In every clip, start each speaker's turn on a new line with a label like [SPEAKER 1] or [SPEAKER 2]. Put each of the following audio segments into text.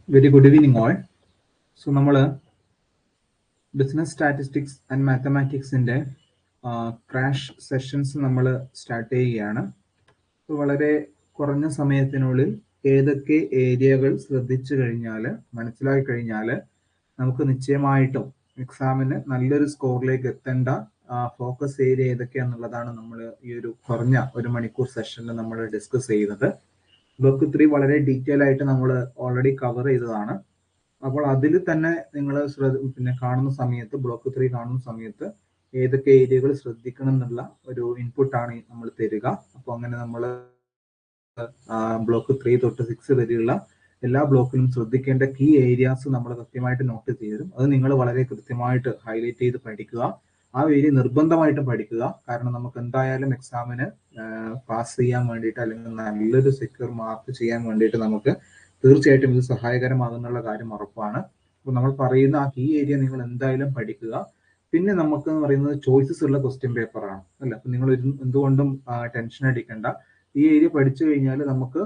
[SPEAKER 1] Very good evening all. So നമ്മൾ business statistics and മാത്തമാറ്റിക്സിൻ്റെ crash sessions നമ്മൾ start ചെയ്യുകയാണ്. വളരെ കുറഞ്ഞ സമയത്തിനുള്ളിൽ ഏതൊക്കെ ഏരിയകൾ ശ്രദ്ധിച്ചു കഴിഞ്ഞാൽ മനസ്സിലാക്കി കഴിഞ്ഞാൽ നമുക്ക് നിശ്ചയമായിട്ടും എക്സാമിന് നല്ലൊരു സ്കോറിലേക്ക് എത്തേണ്ട ഫോക്കസ് ഏരിയ ഏതൊക്കെയാണെന്നുള്ളതാണ് നമ്മൾ ഈ ഒരു കുറഞ്ഞ ഒരു മണിക്കൂർ സെഷനിൽ നമ്മൾ ഡിസ്കസ് ചെയ്യുന്നത്. ബ്ലോക്ക് 3 വളരെ ഡീറ്റെയിൽ ആയിട്ട് നമ്മൾ ഓൾറെഡി കവർ ചെയ്തതാണ്. അപ്പോൾ അതിൽ തന്നെ നിങ്ങൾ കാണുന്ന സമയത്ത് ബ്ലോക്ക് 3 കാണുന്ന സമയത്ത് ഏതൊക്കെ ഏരിയകൾ ശ്രദ്ധിക്കണം എന്നുള്ള ഒരു ഇൻപുട്ടാണ് നമ്മൾ തരിക. അപ്പോൾ അങ്ങനെ നമ്മൾ ബ്ലോക്ക് 3 തൊട്ട് 6 വരെയുള്ള എല്ലാ ബ്ലോക്കിലും ശ്രദ്ധിക്കേണ്ട കീ ഏരിയാസ് നമ്മൾ കൃത്യമായിട്ട് നോട്ട് ചെയ്തും അത് നിങ്ങൾ വളരെ കൃത്യമായിട്ട് ഹൈലൈറ്റ് ചെയ്ത് പഠിക്കുക. ആ ഏരിയ നിർബന്ധമായിട്ടും പഠിക്കുക. കാരണം നമുക്ക് എന്തായാലും എക്സാമിന് പാസ് ചെയ്യാൻ വേണ്ടിയിട്ട് അല്ലെങ്കിൽ നല്ലൊരു സെക്യൂർ മാർക്ക് ചെയ്യാൻ വേണ്ടിയിട്ട് നമുക്ക് തീർച്ചയായിട്ടും ഇത് സഹായകരമാകുന്നുള്ള കാര്യം ഉറപ്പാണ്. അപ്പോൾ നമ്മൾ പറയുന്ന ആ കീ ഏരിയ നിങ്ങൾ എന്തായാലും പഠിക്കുക. പിന്നെ നമുക്ക് എന്ന് പറയുന്നത് ചോയ്സസ് ഉള്ള ക്വസ്റ്റ്യൻ പേപ്പറാണ് അല്ല. അപ്പം നിങ്ങൾ എന്തുകൊണ്ടും ടെൻഷൻ അടിക്കേണ്ട. ഈ ഏരിയ പഠിച്ചു കഴിഞ്ഞാൽ നമുക്ക്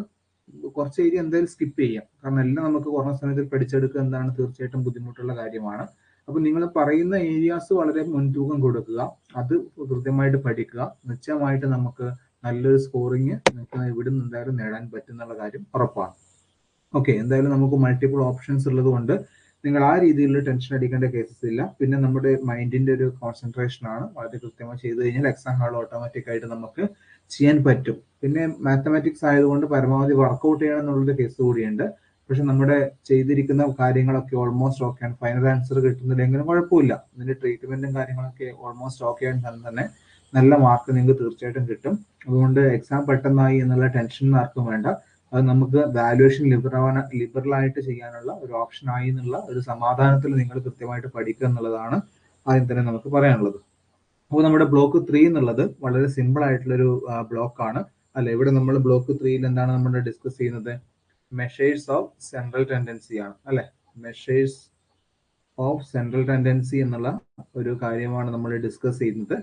[SPEAKER 1] കുറച്ച് ഏരിയ എന്തായാലും സ്കിപ്പ് ചെയ്യാം. കാരണം എല്ലാം നമുക്ക് കുറഞ്ഞ സമയത്തിൽ പഠിച്ചെടുക്കുക എന്താണ് തീർച്ചയായിട്ടും ബുദ്ധിമുട്ടുള്ള കാര്യമാണ്. അപ്പൊ നിങ്ങൾ പറയുന്ന ഏരിയാസ് വളരെ മുൻതൂക്കം കൊടുക്കുക, അത് കൃത്യമായിട്ട് പഠിക്കുക. നിശ്ചയമായിട്ട് നമുക്ക് നല്ലൊരു സ്കോറിങ് ഇവിടെ നിന്ന് എന്തായാലും നേടാൻ പറ്റുന്നുള്ള കാര്യം ഉറപ്പാണ്. ഓക്കെ, എന്തായാലും നമുക്ക് മൾട്ടിപ്പിൾ ഓപ്ഷൻസ് ഉള്ളത് കൊണ്ട് നിങ്ങൾ ആ രീതിയിൽ ടെൻഷൻ അടിക്കേണ്ട കേസസ് ഇല്ല. പിന്നെ നമ്മുടെ മൈൻഡിന്റെ ഒരു കോൺസെൻട്രേഷൻ ആണ് വളരെ കൃത്യമായി ചെയ്ത് കഴിഞ്ഞാൽ എക്സാം ഹാൾ ഓട്ടോമാറ്റിക് ആയിട്ട് നമുക്ക് ചെയ്യാൻ പറ്റും. പിന്നെ മാത്തമാറ്റിക്സ് ആയതുകൊണ്ട് പരമാവധി വർക്കൗട്ട് ചെയ്യണം എന്നുള്ളൊരു കേസ് കൂടിയുണ്ട്. പക്ഷെ നമ്മുടെ ചെയ്തിരിക്കുന്ന കാര്യങ്ങളൊക്കെ ഓൾമോസ്റ്റ് ഓക്കെയാണ്. ഫൈനൽ ആൻസർ കിട്ടുന്നില്ലെങ്കിലും കുഴപ്പമില്ല. ഇതിന്റെ ട്രീറ്റ്മെന്റും കാര്യങ്ങളൊക്കെ ഓൾമോസ്റ്റ് ഓക്കെ ആണെന്ന് തന്നെ നല്ല മാർക്ക് നിങ്ങൾക്ക് തീർച്ചയായിട്ടും കിട്ടും. അതുകൊണ്ട് എക്സാം പെട്ടെന്നായി എന്നുള്ള ടെൻഷൻ ആർക്കും വേണ്ട. അത് നമുക്ക് വാല്യുവേഷൻ ലിബറലായിട്ട് ചെയ്യാനുള്ള ഒരു ഓപ്ഷൻ ആയി എന്നുള്ള ഒരു സമാധാനത്തിൽ നിങ്ങൾ കൃത്യമായിട്ട് പഠിക്കുക എന്നുള്ളതാണ് ആദ്യം തന്നെ നമുക്ക് പറയാനുള്ളത്. അപ്പോൾ നമ്മുടെ ബ്ലോക്ക് 3 എന്നുള്ളത് വളരെ സിമ്പിൾ ആയിട്ടുള്ളൊരു ബ്ലോക്കാണ് അല്ലെ. ഇവിടെ നമ്മൾ ബ്ലോക്ക് 3യിൽ എന്താണ് നമ്മൾ ഡിസ്കസ് ചെയ്യുന്നത്? മെഷേഴ്സ് ഓഫ് സെൻട്രൽ ടെൻഡൻസി ആണ് അല്ലെ. മെഷേഴ്സ് ഓഫ് സെൻട്രൽ ടെൻഡൻസി എന്നുള്ള ഒരു കാര്യമാണ് നമ്മൾ ഡിസ്കസ് ചെയ്യുന്നത്.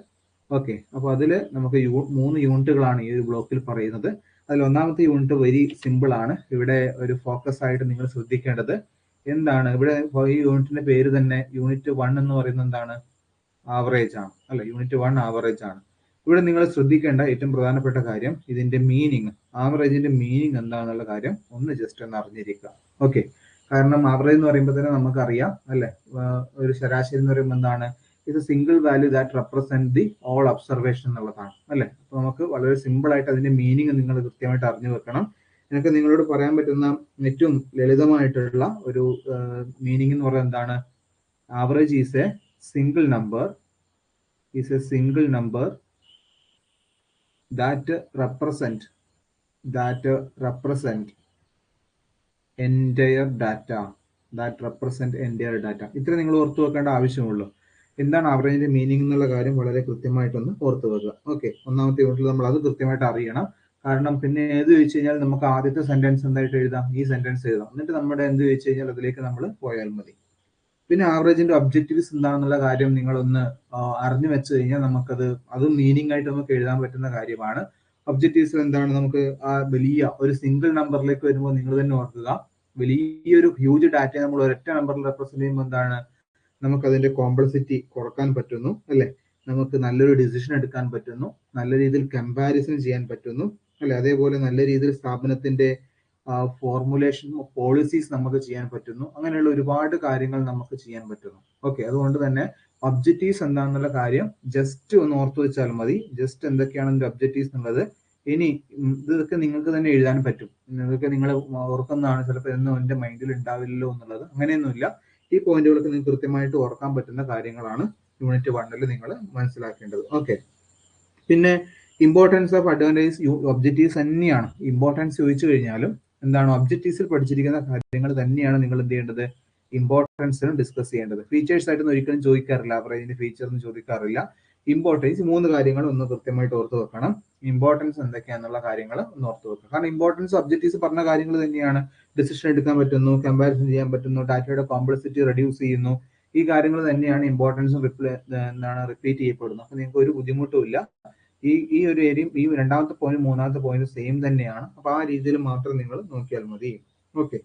[SPEAKER 1] ഓക്കെ, അപ്പോൾ അതിൽ നമുക്ക് 3 യൂണിറ്റുകളാണ് ഈ ഒരു ബ്ലോക്കിൽ പറയുന്നത്. അതിൽ ഒന്നാമത്തെ യൂണിറ്റ് വെരി സിമ്പിൾ ആണ്. ഇവിടെ ഒരു ഫോക്കസ് ആയിട്ട് നിങ്ങൾ ശ്രദ്ധിക്കേണ്ടത് എന്താണ്? ഇവിടെ ഈ യൂണിറ്റിന്റെ പേര് തന്നെ യൂണിറ്റ് 1 എന്ന് പറയുന്നത് എന്താണ്? ആവറേജ് ആണ് അല്ലെ. യൂണിറ്റ് 1 ആവറേജ് ആണ്. ഇവിടെ നിങ്ങൾ ശ്രദ്ധിക്കേണ്ട ഏറ്റവും പ്രധാനപ്പെട്ട കാര്യം ഇതിന്റെ മീനിങ്, ആവറേജിന്റെ മീനിങ് എന്താണെന്നുള്ള കാര്യം ഒന്ന് ജസ്റ്റ് ഒന്ന് അറിഞ്ഞിരിക്കുക. ഓക്കെ, കാരണം ആവറേജ് എന്ന് പറയുമ്പോൾ തന്നെ നമുക്കറിയാം അല്ലെ, ഒരു ശരാശരി എന്ന് പറയുമ്പോൾ എന്താണ്? ഇത് single value that represent the all observation എന്നുള്ളതാണ് അല്ലെ. അപ്പൊ നമുക്ക് വളരെ സിമ്പിൾ ആയിട്ട് അതിന്റെ മീനിങ് നിങ്ങൾ കൃത്യമായിട്ട് അറിഞ്ഞു വെക്കണം. എനിക്ക് നിങ്ങളോട് പറയാൻ പറ്റുന്ന ഏറ്റവും ലളിതമായിട്ടുള്ള ഒരു മീനിങ് എന്ന് പറയുന്നത് എന്താണ്? Average is A single number that represent entire data. ഇത്ര നിങ്ങൾ ഓർത്തു വെക്കേണ്ട ആവശ്യമുള്ളൂ. എന്താണ് ആവറേജിന്റെ മീനിങ് എന്നുള്ള കാര്യം വളരെ കൃത്യമായിട്ടൊന്ന് ഓർത്തു വെക്കുക. ഓക്കെ, ഒന്നാമത്തെ യൂണിറ്റിൽ നമ്മൾ അത് കൃത്യമായിട്ട് അറിയണം. കാരണം പിന്നെ ഏത് ചോദിച്ചു കഴിഞ്ഞാൽ നമുക്ക് ആദ്യത്തെ സെന്റൻസ് എന്തായിട്ട് എഴുതാം? ഈ സെന്റൻസ് എഴുതാം. എന്നിട്ട് നമ്മുടെ എന്ത് ചോദിച്ചു കഴിഞ്ഞാൽ അതിലേക്ക് നമ്മൾ പോയാൽ മതി. പിന്നെ ആവറേജിന്റെ ഒബ്ജക്റ്റീവ്സ് എന്താണെന്നുള്ള കാര്യം നിങ്ങളൊന്ന് അറിഞ്ഞു വെച്ച് കഴിഞ്ഞാൽ നമുക്കത് അതും മീനിങ് ആയിട്ട് നമുക്ക് എഴുതാൻ പറ്റുന്ന കാര്യമാണ്. ഒബ്ജക്റ്റീവ്സ് എന്താണ്? നമുക്ക് ആ വലിയ ഒരു സിംഗിൾ നമ്പറിലേക്ക് വരുമ്പോൾ നിങ്ങൾ തന്നെ ഓർക്കുക, വലിയൊരു ഹ്യൂജ് ഡാറ്റ നമ്മൾ ഒരൊറ്റ നമ്പറിൽ റെപ്രസെന്റ് ചെയ്യുമ്പോൾ എന്താണ്? നമുക്ക് അതിന്റെ കോംപ്ലക്സിറ്റി കുറക്കാൻ പറ്റുന്നു അല്ലെ. നമുക്ക് നല്ലൊരു ഡിസിഷൻ എടുക്കാൻ പറ്റുന്നു, നല്ല രീതിയിൽ കമ്പാരിസൺ ചെയ്യാൻ പറ്റുന്നു അല്ലെ. അതേപോലെ നല്ല രീതിയിൽ സ്ഥാപനത്തിന്റെ ഫോർമുലേഷൻ പോളിസീസ് നമുക്ക് ചെയ്യാൻ പറ്റുന്നു. അങ്ങനെയുള്ള ഒരുപാട് കാര്യങ്ങൾ നമുക്ക് ചെയ്യാൻ പറ്റുന്നു. ഓക്കെ, അതുകൊണ്ട് തന്നെ ഒബ്ജക്റ്റീവ്സ് എന്താണെന്നുള്ള കാര്യം ജസ്റ്റ് ഒന്ന് ഓർത്തു വെച്ചാൽ മതി. ജസ്റ്റ് എന്തൊക്കെയാണ് ഇതിന്റെ ഒബ്ജക്റ്റീവ്സ് എന്നുള്ളത്. ഇനി ഇതൊക്കെ നിങ്ങൾക്ക് തന്നെ എഴുതാൻ പറ്റും. ഇതൊക്കെ നിങ്ങൾ ഓർക്കുന്നതാണ്, ചിലപ്പോൾ എന്നും എന്റെ മൈൻഡിൽ ഉണ്ടാവില്ലല്ലോ എന്നുള്ളത്. അങ്ങനെയൊന്നുമില്ല. ഈ പോയിന്റുകളൊക്കെ നിങ്ങൾക്ക് കൃത്യമായിട്ട് ഓർക്കാൻ പറ്റുന്ന കാര്യങ്ങളാണ് യൂണിറ്റ് 1ൽ നിങ്ങൾ മനസ്സിലാക്കേണ്ടത്. ഓക്കെ, പിന്നെ ഇമ്പോർട്ടൻസ് ഓഫ് അഡ്വാൻറ്റേജ് ഒബ്ജക്റ്റീവ്സ് തന്നെയാണ്. ഇമ്പോർട്ടൻസ് ചോദിച്ചു കഴിഞ്ഞാലും എന്താണ്? ഒബ്ജക്റ്റീവ്സിൽ പഠിച്ചിരിക്കുന്ന കാര്യങ്ങൾ തന്നെയാണ് നിങ്ങൾ എന്ത് ചെയ്യേണ്ടത്? ഇമ്പോർട്ടൻസിനും ഡിസ്കസ് ചെയ്യേണ്ടത്. ഫീച്ചേഴ്സ് ആയിട്ടൊന്നും ഒരിക്കലും ചോദിക്കാറില്ല, ആവറേജിന്റെ ഫീച്ചർ ഒന്നും ചോദിക്കാറില്ല. ഇമ്പോർട്ടൻസ് 3 കാര്യങ്ങൾ ഒന്ന് കൃത്യമായിട്ട് ഓർത്ത് വെക്കണം. ഇമ്പോർട്ടൻസ് എന്തൊക്കെയാണെന്നുള്ള കാര്യങ്ങൾ ഒന്ന് ഓർത്ത് വെക്കണം. കാരണം ഇമ്പോർട്ടൻസ് ഒബ്ജക്റ്റീവ്സ് പറഞ്ഞ കാര്യങ്ങൾ തന്നെയാണ്. ഡിസിഷൻ എടുക്കാൻ പറ്റുന്നു, കമ്പാരിസൺ ചെയ്യാൻ പറ്റുന്നു, ഡാറ്റയുടെ കോംപ്ലക്സിറ്റി റെഡ്യൂസ് ചെയ്യുന്നു. ഈ കാര്യങ്ങൾ തന്നെയാണ് ഇമ്പോർട്ടൻസും റിപ്പീറ്റ് ചെയ്യപ്പെടുന്നത്. അപ്പൊ നിങ്ങൾക്ക് ഒരു ബുദ്ധിമുട്ടും ഇല്ല. ഈ ഒരു ഏരിയയും ഈ രണ്ടാമത്തെ പോയിന്റ് മൂന്നാമത്തെ പോയിന്റ് സെയിം തന്നെയാണ്. അപ്പൊ ആ രീതിയിൽ മാത്രം നിങ്ങൾ നോക്കിയാൽ മതി. ഓക്കെ,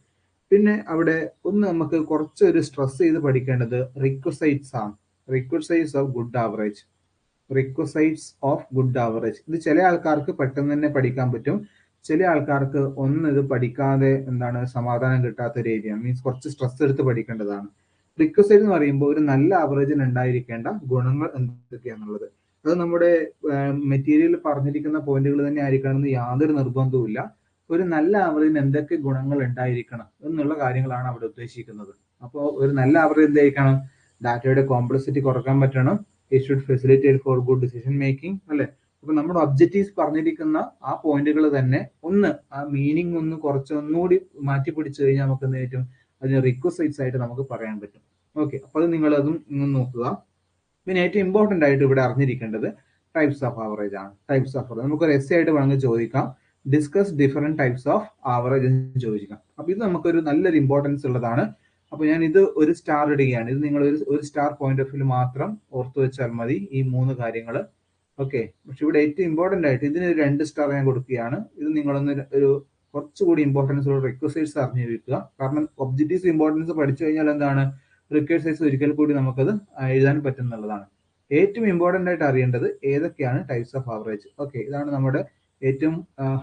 [SPEAKER 1] പിന്നെ അവിടെ ഒന്ന് നമുക്ക് കുറച്ചൊരു സ്ട്രെസ് ചെയ്ത് പഠിക്കേണ്ടത് റിക്വസൈറ്റ്സ് ആണ്. Requisites of good average. Requisites of good average. ഇത് ചില ആൾക്കാർക്ക് പെട്ടെന്ന് തന്നെ പഠിക്കാൻ പറ്റും, ചില ആൾക്കാർക്ക് ഇത് പഠിക്കാതെ സമാധാനം കിട്ടാത്ത ഒരു ഏരിയ, മീൻസ് കുറച്ച് സ്ട്രെസ് എടുത്ത് പഠിക്കേണ്ടതാണ്. റിക്വസൈറ്റ് എന്ന് പറയുമ്പോൾ ഒരു നല്ല ആവറേജിന് ഉണ്ടായിരിക്കേണ്ട ഗുണങ്ങൾ എന്തൊക്കെയാണെന്നുള്ളത്. അത് നമ്മുടെ മെറ്റീരിയൽ പറഞ്ഞിരിക്കുന്ന പോയിന്റുകൾ തന്നെ ആയിരിക്കണമെന്ന് യാതൊരു നിർബന്ധവുമില്ല. ഒരു നല്ല ആവറേജിന് എന്തൊക്കെ ഗുണങ്ങൾ ഉണ്ടായിരിക്കണം എന്നുള്ള കാര്യങ്ങളാണ് അവിടെ ഉദ്ദേശിക്കുന്നത്. അപ്പോൾ ഒരു നല്ല ആവറേജ് എന്തായിരിക്കണം? ഡാറ്റയുടെ കോംപ്ലക്സിറ്റി കുറക്കാൻ പറ്റണം. It should facilitate four good decision making, അല്ലെ? അപ്പൊ നമ്മുടെ ഒബ്ജക്റ്റീവ്സ് പറഞ്ഞിരിക്കുന്ന ആ പോയിന്റുകൾ തന്നെ ആ മീനിങ് ഒന്നുകൂടി മാറ്റി പിടിച്ചു കഴിഞ്ഞാൽ നമുക്ക് എന്ത് പറ്റും? അതിന് റിക്വസൈറ്റ്സ് ആയിട്ട് നമുക്ക് പറയാൻ പറ്റും. ഓക്കെ, അപ്പൊ അത് നിങ്ങളതും നോക്കുക. പിന്നെ ഏറ്റവും ഇമ്പോർട്ടന്റ് ആയിട്ട് ഇവിടെ അറിഞ്ഞിരിക്കേണ്ടത് ടൈപ്സ് ഓഫ് ആവറേജ് ആണ്. ടൈപ്സ് ഓഫ് ആവറേജ് നമുക്കൊരു എസ്സേ ആയിട്ട് വേണമെങ്കിൽ ചോദിക്കാം. Discuss different types of average എന്ന് ചോദിക്കാം. അപ്പൊ ഇത് നമുക്കൊരു നല്ലൊരു ഇമ്പോർട്ടൻസ് ഉള്ളതാണ്. അപ്പൊ ഞാൻ ഇത് ഒരു സ്റ്റാർ ഇടുകയാണ്. ഇത് നിങ്ങൾ ഒരു സ്റ്റാർ പോയിന്റ് ഓഫ് വ്യൂ മാത്രം ഓർത്തു വെച്ചാൽ മതി ഈ 3 കാര്യങ്ങൾ. ഓക്കെ, പക്ഷെ ഇവിടെ ഏറ്റവും ഇമ്പോർട്ടന്റ് ആയിട്ട് ഇതിന് 2 സ്റ്റാർ ഞാൻ കൊടുക്കുകയാണ്. ഇത് നിങ്ങളൊന്ന് ഒരു കുറച്ചുകൂടി ഇമ്പോർട്ടൻസ് ഉള്ള റിക്വസൈറ്റ്സ് അറിഞ്ഞു വെക്കുക. കാരണം ഒബ്ജക്റ്റീവ്സ് ഇമ്പോർട്ടൻസ് പഠിച്ചു കഴിഞ്ഞാൽ റിക്വസൈറ്റ്സ് ഒരിക്കൽ കൂടി നമുക്കത് എഴുതാൻ പറ്റുന്നുള്ളതാണ്. ഏറ്റവും ഇമ്പോർട്ടന്റ് ആയിട്ട് അറിയേണ്ടത് ഏതൊക്കെയാണ് ടൈപ്സ് ഓഫ് ആവറേജ്. ഓക്കെ, ഇതാണ് നമ്മുടെ ഏറ്റവും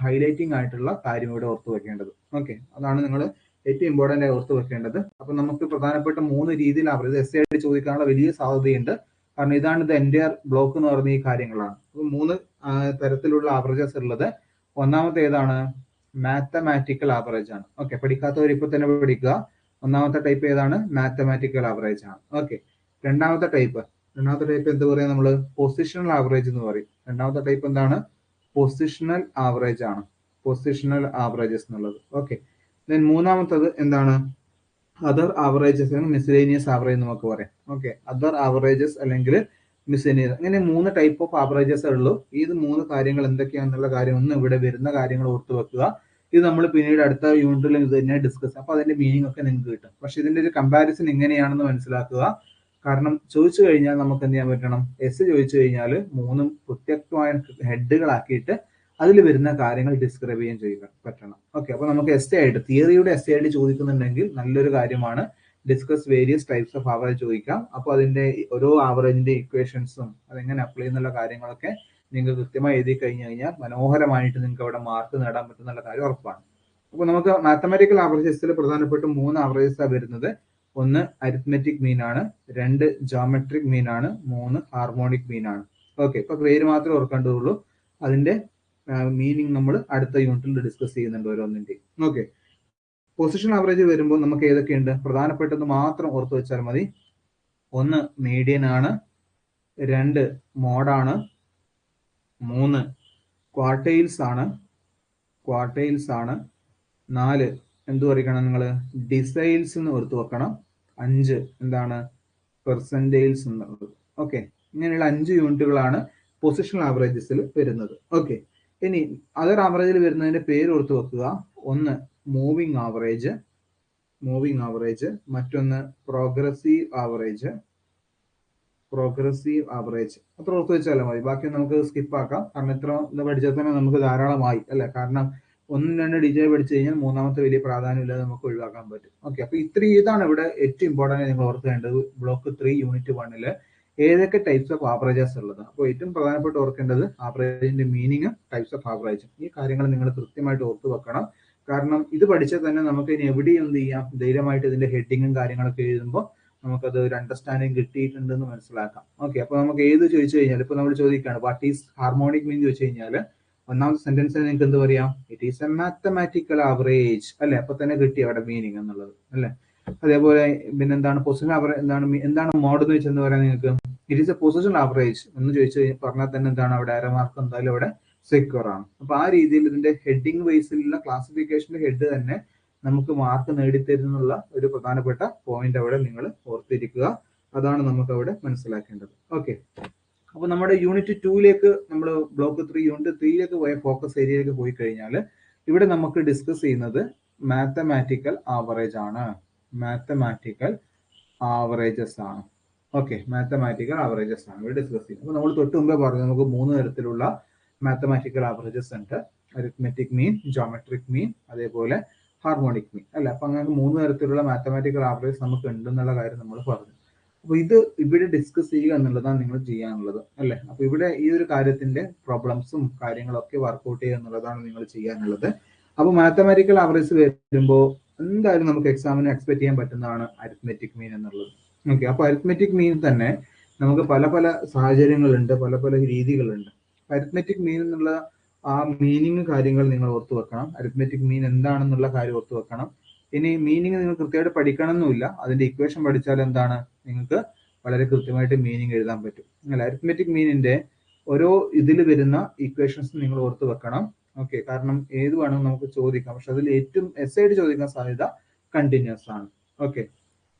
[SPEAKER 1] ഹൈലൈറ്റിംഗ് ആയിട്ടുള്ള കാര്യം ഇവിടെ ഓർത്തു വെക്കേണ്ടത്. ഓക്കെ, അതാണ് നിങ്ങൾ ഏറ്റവും ഇമ്പോർട്ടന്റ് ആയി ഓർത്തു വെക്കേണ്ടത്. അപ്പൊ നമുക്ക് പ്രധാനപ്പെട്ട 3 രീതിയിൽ ആവറേജ് എസ്സേ ആയിട്ട് ചോദിക്കാനുള്ള വലിയ സാധ്യതയുണ്ട്. കാരണം ഇതാണ് ഇത് എൻറ്റയർ ബ്ലോക്ക് എന്ന് പറയുന്ന ഈ കാര്യങ്ങളാണ്. അപ്പൊ 3 തരത്തിലുള്ള ആവറേജസ് ഉള്ളത്. ഒന്നാമത്തെ ഏതാണ്? മാത്തമാറ്റിക്കൽ ആവറേജ് ആണ്. ഓക്കെ, പഠിക്കാത്തവർ ഇപ്പൊ തന്നെ പഠിക്കുക. ഒന്നാമത്തെ ടൈപ്പ് ഏതാണ്? മാത്തമാറ്റിക്കൽ ആവറേജ് ആണ്. ഓക്കെ, രണ്ടാമത്തെ ടൈപ്പ് എന്താ പറയാ? നമ്മള് പൊസിഷണൽ ആവറേജ് എന്ന് പറയും. രണ്ടാമത്തെ ടൈപ്പ് എന്താണ്? പൊസിഷണൽ ആവറേജ് ആണ്. പൊസിഷണൽ ആവറേജസ് എന്നുള്ളത്. ഓക്കെ, ദെൻ മൂന്നാമത്തത് എന്താണ്? അതർ ആവറേജസ്, മിസ്ലേനിയസ് ആവറേജ് നമുക്ക് പറയാം. ഓക്കെ, അതർ ആവറേജസ് അല്ലെങ്കിൽ മിസ്ലേനിയസ്, അങ്ങനെ 3 ടൈപ്പ് ഓഫ് ആവറേജസ് ഉള്ളൂ. ഇത് 3 കാര്യങ്ങൾ എന്തൊക്കെയാണെന്നുള്ള കാര്യം ഇവിടെ വരുന്ന കാര്യങ്ങൾ ഓർത്തു വെക്കുക. ഇത് നമ്മൾ പിന്നീട് അടുത്ത യൂണിറ്റിൽ ഇത് തന്നെ ഡിസ്കസ്. അപ്പൊ അതിന്റെ മീനിങ് ഒക്കെ നിങ്ങൾക്ക് കിട്ടും. പക്ഷെ ഇതിന്റെ ഒരു കമ്പാരിസൺ എങ്ങനെയാണെന്ന് മനസ്സിലാക്കുക. കാരണം ചോദിച്ചു കഴിഞ്ഞാൽ നമുക്ക് എന്ത് ചെയ്യാൻ പറ്റണം? എസ് ചോദിച്ചു കഴിഞ്ഞാൽ 3 വ്യത്യസ്തമായ ഹെഡുകളാക്കിയിട്ട് അതിൽ വരുന്ന കാര്യങ്ങൾ ഡിസ്ക്രൈബ് ചെയ്യാൻ പറ്റണം. ഓക്കെ, അപ്പൊ നമുക്ക് എസ് ആയിട്ട് തിയറിയുടെ എസ് ആയിട്ട് ചോദിക്കുന്നുണ്ടെങ്കിൽ നല്ലൊരു കാര്യമാണ് discuss various types of average ചോദിക്കാം. അപ്പൊ അതിന്റെ ഓരോ ആവറേജിന്റെ ഇക്വേഷൻസും അതെങ്ങനെ അപ്ലൈ ചെയ്യുന്നുള്ള കാര്യങ്ങളൊക്കെ നിങ്ങൾക്ക് കൃത്യമായി എഴുതി കഴിഞ്ഞാൽ മനോഹരമായിട്ട് നിങ്ങൾക്ക് അവിടെ മാർക്ക് നേടാൻ പറ്റുന്നുള്ള കാര്യം ഉറപ്പാണ്. അപ്പൊ നമുക്ക് മാത്തമാറ്റിക്കൽ ആവറേജസിൽ പ്രധാനപ്പെട്ട 3 ആവറേജസ് വരുന്നത്. 1 അരിത്മെറ്റിക് മീൻ ആണ്, 2 ജോമെട്രിക് മീൻ ആണ്, 3 ഹാർമോണിക് മീൻ ആണ്. ഓക്കെ, ഇപ്പൊ പേര് മാത്രമേ ഓർക്കേണ്ടതുള്ളൂ. അതിന്റെ മീനിങ് നമ്മൾ അടുത്ത യൂണിറ്റിൽ ഡിസ്കസ് ചെയ്യുന്നുണ്ട് ഓരോന്നിന്റെയും. ഓക്കെ, പൊസിഷൻ ആവറേജ് വരുമ്പോൾ നമുക്ക് ഏതൊക്കെയുണ്ട്? പ്രധാനപ്പെട്ടത് മാത്രം ഓർത്ത് വെച്ചാൽ മതി. 1 മീഡിയൻ ആണ്, 2 മോഡാണ്, 3 ക്വാർട്ടൈൽസ് ആണ്, 4 എന്ത് പറയണം നിങ്ങൾ? ഡിസൈൽസ് എന്ന് ഓർത്ത് വെക്കണം. 5 എന്താണ്? പെർസെന്റൈൽസ് എന്നുള്ളത്. ഓക്കെ, ഇങ്ങനെയുള്ള 5 യൂണിറ്റുകളാണ് പൊസിഷണൽ ആവറേജസിൽ വരുന്നത്. ഓക്കെ, ഇനി അതർ ആവറേജിൽ വരുന്നതിന്റെ പേര് ഓർത്ത് വെക്കുക. 1 മൂവിങ് ആവറേജ്, മറ്റൊന്ന് പ്രോഗ്രസീവ് ആവറേജ്. അത്ര ഓർത്ത് വെച്ചാലും മതി. ബാക്കി നമുക്ക് സ്കിപ്പ് ആക്കാം. കാരണം ഇത്ര പഠിച്ചാൽ തന്നെ നമുക്ക് ധാരാളമായി, അല്ലെ? കാരണം 1-2 ഡീറ്റെയിൽ പഠിച്ചു കഴിഞ്ഞാൽ മൂന്നാമത്തെ വലിയ പ്രാധാന്യം ഇല്ലാതെ നമുക്ക് ഒഴിവാക്കാൻ പറ്റും. ഓക്കെ, അപ്പൊ ഇതാണ് ഇവിടെ ഏറ്റവും ഇമ്പോർട്ടന്റ് നിങ്ങൾ ഓർക്കേണ്ടത്. ബ്ലോക്ക് 3 യൂണിറ്റ് 1 ഏതൊക്കെ ടൈപ്സ് ഓഫ് ആവറേജസ് ഉള്ളത്. അപ്പോൾ ഏറ്റവും പ്രധാനപ്പെട്ട് ഓർക്കേണ്ടത് ആവറേജിന്റെ മീനിങ്, ടൈപ്സ് ഓഫ് ആവറേജ്. ഈ കാര്യങ്ങൾ നിങ്ങൾ കൃത്യമായിട്ട് ഓർത്തു വെക്കണം. കാരണം ഇത് പഠിച്ചാൽ തന്നെ നമുക്ക് ഇനി എവിടെയും എന്ത് ചെയ്യാം? ധൈര്യമായിട്ട് ഇതിന്റെ ഹെഡിങ്ങും കാര്യങ്ങളൊക്കെ എഴുതുമ്പോൾ നമുക്കത് ഒരു അണ്ടർസ്റ്റാൻഡിങ് കിട്ടിയിട്ടുണ്ടെന്ന് മനസ്സിലാക്കാം. ഓക്കെ, അപ്പൊ നമുക്ക് ഏത് ചോദിച്ചു കഴിഞ്ഞാൽ ഇപ്പൊ നമ്മൾ ചോദിക്കുകയാണ് വാട്ട് ഈസ് ഹാർമോണിക് മീൻ ചോദിച്ചു കഴിഞ്ഞാൽ ഒന്നാമത്തെ സെന്റൻസിൽ നിങ്ങൾക്ക് എന്ത് പറയാം? It is A mathematical average, അല്ലെ? അപ്പൊ തന്നെ കിട്ടി അവിടെ മീനിങ് എന്നുള്ളത്, അല്ലെ? അതേപോലെ പിന്നെ എന്താണ് പൊസിഷൻ ആവറേജ്? എന്താണ് മോഡ് എന്ന് വെച്ചെന്ന് പറയാൻ നിങ്ങൾക്ക്? It is A position average എന്ന് ചോദിച്ചു പറഞ്ഞാൽ തന്നെ എന്താണ് അവിടെ അരമാർക്ക് എന്തായാലും അവിടെ സെക്യൂർ ആണ്. അപ്പൊ ആ രീതിയിൽ ഇതിന്റെ ഹെഡിങ് വൈസിലുള്ള ക്ലാസിഫിക്കേഷന്റെ ഹെഡ് തന്നെ നമുക്ക് മാർക്ക് നേടിത്തരുന്നുള്ള ഒരു പ്രധാനപ്പെട്ട പോയിന്റ് അവിടെ നിങ്ങൾ ഓർത്തിരിക്കുക. അതാണ് നമുക്ക് അവിടെ മനസ്സിലാക്കേണ്ടത്. ഓക്കെ, അപ്പൊ നമ്മുടെ യൂണിറ്റ് 2ലേക്ക് നമ്മൾ ബ്ലോക്ക് 3 യൂണിറ്റ് 3ലേക്ക് പോയ ഫോക്കസ് ഏരിയയിലേക്ക് പോയി കഴിഞ്ഞാൽ ഇവിടെ നമുക്ക് ഡിസ്കസ് ചെയ്യുന്നത് മാത്തമാറ്റിക്കൽ ആവറേജ് ആണ്. മാത്തമാറ്റിക്കൽ ആവറേജസ് ആണ്. ഓക്കെ, മാത്തമാറ്റിക്കൽ ആവറേജസ് ആണ് ഇവിടെ ഡിസ്കസ് ചെയ്യുന്നത്. അപ്പൊ നമ്മൾ തൊട്ട് മുമ്പേ പറഞ്ഞു നമുക്ക് 3 തരത്തിലുള്ള മാത്തമാറ്റിക്കൽ ആവറേജസ് ഉണ്ട്. അരിത്മെറ്റിക് മീൻ, ജോമെട്രിക് മീൻ, അതേപോലെ ഹാർമോണിക് മീൻ അല്ലെ. അപ്പൊ അങ്ങനെ 3 തരത്തിലുള്ള മാത്തമാറ്റിക്കൽ ആവറേജ് നമുക്ക് ഉണ്ടെന്നുള്ള കാര്യം നമ്മൾ പറഞ്ഞു. അപ്പൊ ഇത് ഇവിടെ ഡിസ്കസ് ചെയ്യുക എന്നുള്ളതാണ് നിങ്ങൾ ചെയ്യാനുള്ളത് അല്ലെ. അപ്പൊ ഇവിടെ ഈ ഒരു കാര്യത്തിന്റെ പ്രോബ്ലംസും കാര്യങ്ങളൊക്കെ വർക്ക്ഔട്ട് ചെയ്യുക എന്നുള്ളതാണ് നിങ്ങൾ ചെയ്യാനുള്ളത്. അപ്പൊ മാത്തമാറ്റിക്കൽ ആവറേജ് വരുമ്പോൾ എന്തായാലും നമുക്ക് എക്സാമിന് എക്സ്പെക്ട് ചെയ്യാൻ പറ്റുന്നതാണ് അരിത്മെറ്റിക് മീൻ എന്നുള്ളത്. ഓക്കെ, അപ്പൊ അരിത്മെറ്റിക് മീൻ തന്നെ നമുക്ക് പല പല സാഹചര്യങ്ങളുണ്ട്, പല പല രീതികളുണ്ട്. അരിത്മെറ്റിക് മീൻ എന്നുള്ള ആ മീനിങ് കാര്യങ്ങൾ നിങ്ങൾ ഓർത്തു വെക്കണം. അരിത്മെറ്റിക് മീൻ എന്താണെന്നുള്ള കാര്യം ഓർത്തു വെക്കണം. ഇനി മീനിങ് നിങ്ങൾ കൃത്യമായിട്ട് പഠിക്കണം എന്നില്ല, അതിന്റെ ഇക്വേഷൻ പഠിച്ചാൽ എന്താണ് നിങ്ങൾക്ക് വളരെ കൃത്യമായിട്ട് മീനിങ് എഴുതാൻ പറ്റും അല്ല. അരിത്മെറ്റിക് മീനിന്റെ ഓരോ ഇതിൽ വരുന്ന ഇക്വേഷൻസ് നിങ്ങൾ ഓർത്ത് വെക്കണം. ഓക്കെ, കാരണം ഏത് വേണം നമുക്ക് ചോദിക്കാം, പക്ഷെ അതിൽ ഏറ്റവും ആയിട്ട് ചോദിക്കാൻ സാധ്യത കണ്ടിന്യൂസ് ആണ്. ഓക്കെ,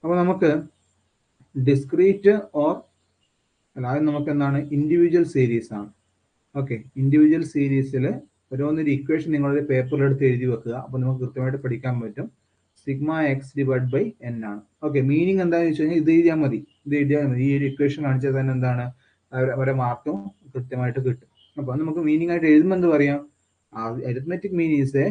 [SPEAKER 1] അപ്പൊ നമുക്ക് ഡിസ്ക്രീറ്റ് ഓർ അല്ല, അത് നമുക്ക് എന്താണ് ഇൻഡിവിജ്വൽ സീരീസ് ആണ്. ഓക്കെ, ഇൻഡിവിജ്വൽ സീരീസിൽ ഓരോന്നൊരു ഇക്വേഷൻ നിങ്ങളൊരു പേപ്പറിൽ എടുത്ത് എഴുതി വെക്കുക. അപ്പൊ നമുക്ക് കൃത്യമായിട്ട് പഠിക്കാൻ പറ്റും. Sigma x divide by n ആണ്. ഓക്കെ, മീനിങ് എന്താണെന്ന് വെച്ച് കഴിഞ്ഞാൽ ഇത് എഴുതിയാൽ മതി. ഈ ഒരു ഇക്വേഷൻ കാണിച്ചാൽ തന്നെ എന്താണ് അവരെ മാർക്കും കൃത്യമായിട്ട് കിട്ടും. അപ്പൊ നമുക്ക് മീനിങ് ആയിട്ട് എഴുതുമ്പോൾ എന്ത് പറയാം, arithmetic mean is a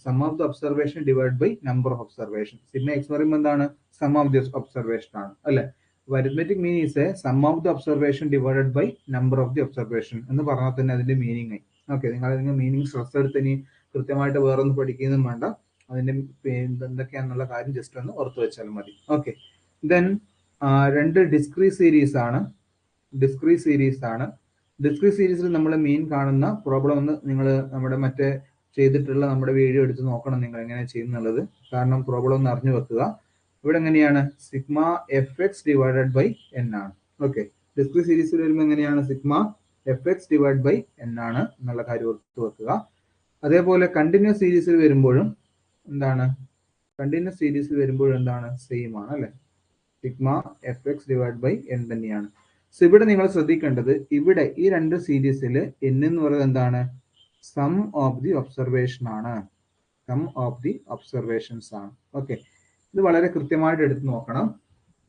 [SPEAKER 1] sum of the observation divide by number of observation. Sigma x പറയുമ്പോൾ എന്താണ് സം ഓഫ് ദി ഒബ്സർവേഷൻ ആണ് അല്ലെ. Arithmetic mean is a sum of the observation divided by number of the observation എന്ന് പറഞ്ഞാൽ തന്നെ അതിന്റെ meaning ആയി. Okay, നിങ്ങൾ മീനിങ് സ്ട്രെസ് എടുത്ത് ഇനി കൃത്യമായിട്ട് വേറൊന്നും പഠിക്കുന്നതും വേണ്ട, അതിന്റെ എന്തൊക്കെയാണെന്നുള്ള കാര്യം ജസ്റ്റ് ഒന്ന് ഓർത്ത് വെച്ചാൽ മതി. ഓക്കെ, ദെൻ 2 ഡിസ്ക്രീറ്റ് സീരീസ് ആണ്. ഡിസ്ക്രീറ്റ് സീരീസിൽ നമ്മൾ മീൻ കാണുന്ന പ്രോബ്ലം ഒന്ന് നിങ്ങൾ നമ്മുടെ മറ്റേ ചെയ്തിട്ടുള്ള നമ്മുടെ വീഡിയോ എടുത്ത് നോക്കണം നിങ്ങൾ എങ്ങനെ ചെയ്യുന്നുള്ളത്. കാരണം പ്രോബ്ലം ഒന്ന് അറിഞ്ഞു വെക്കുക. ഇവിടെ എങ്ങനെയാണ് sigma f x divided by n ആണ്. ഓക്കെ, ഡിസ്ക്രീറ്റ് സീരീസിൽ വരുമ്പോൾ എങ്ങനെയാണ് sigma f x divide by n ആണ് എന്നുള്ള കാര്യം ഓർത്ത് വെക്കുക. അതേപോലെ കണ്ടിന്യൂസ് സീരീസിൽ വരുമ്പോഴും എന്താണ് സെയിം ആണ് അല്ലെ. Sigma f x divide by n തന്നെയാണ്. സോ ഇവിടെ നിങ്ങൾ ശ്രദ്ധിക്കേണ്ടത്, ഇവിടെ ഈ 2 സീരീസിൽ എൻ എന്ന് പറയുന്നത് എന്താണ് സം ഓഫ് ദി ഒബ്സർവേഷൻ ആണ്. സം ഓഫ് ദി ഒബ്സർവേഷൻസ് ആണ്. ഓക്കെ, ഇത് വളരെ കൃത്യമായിട്ട് എടുത്ത് നോക്കണം.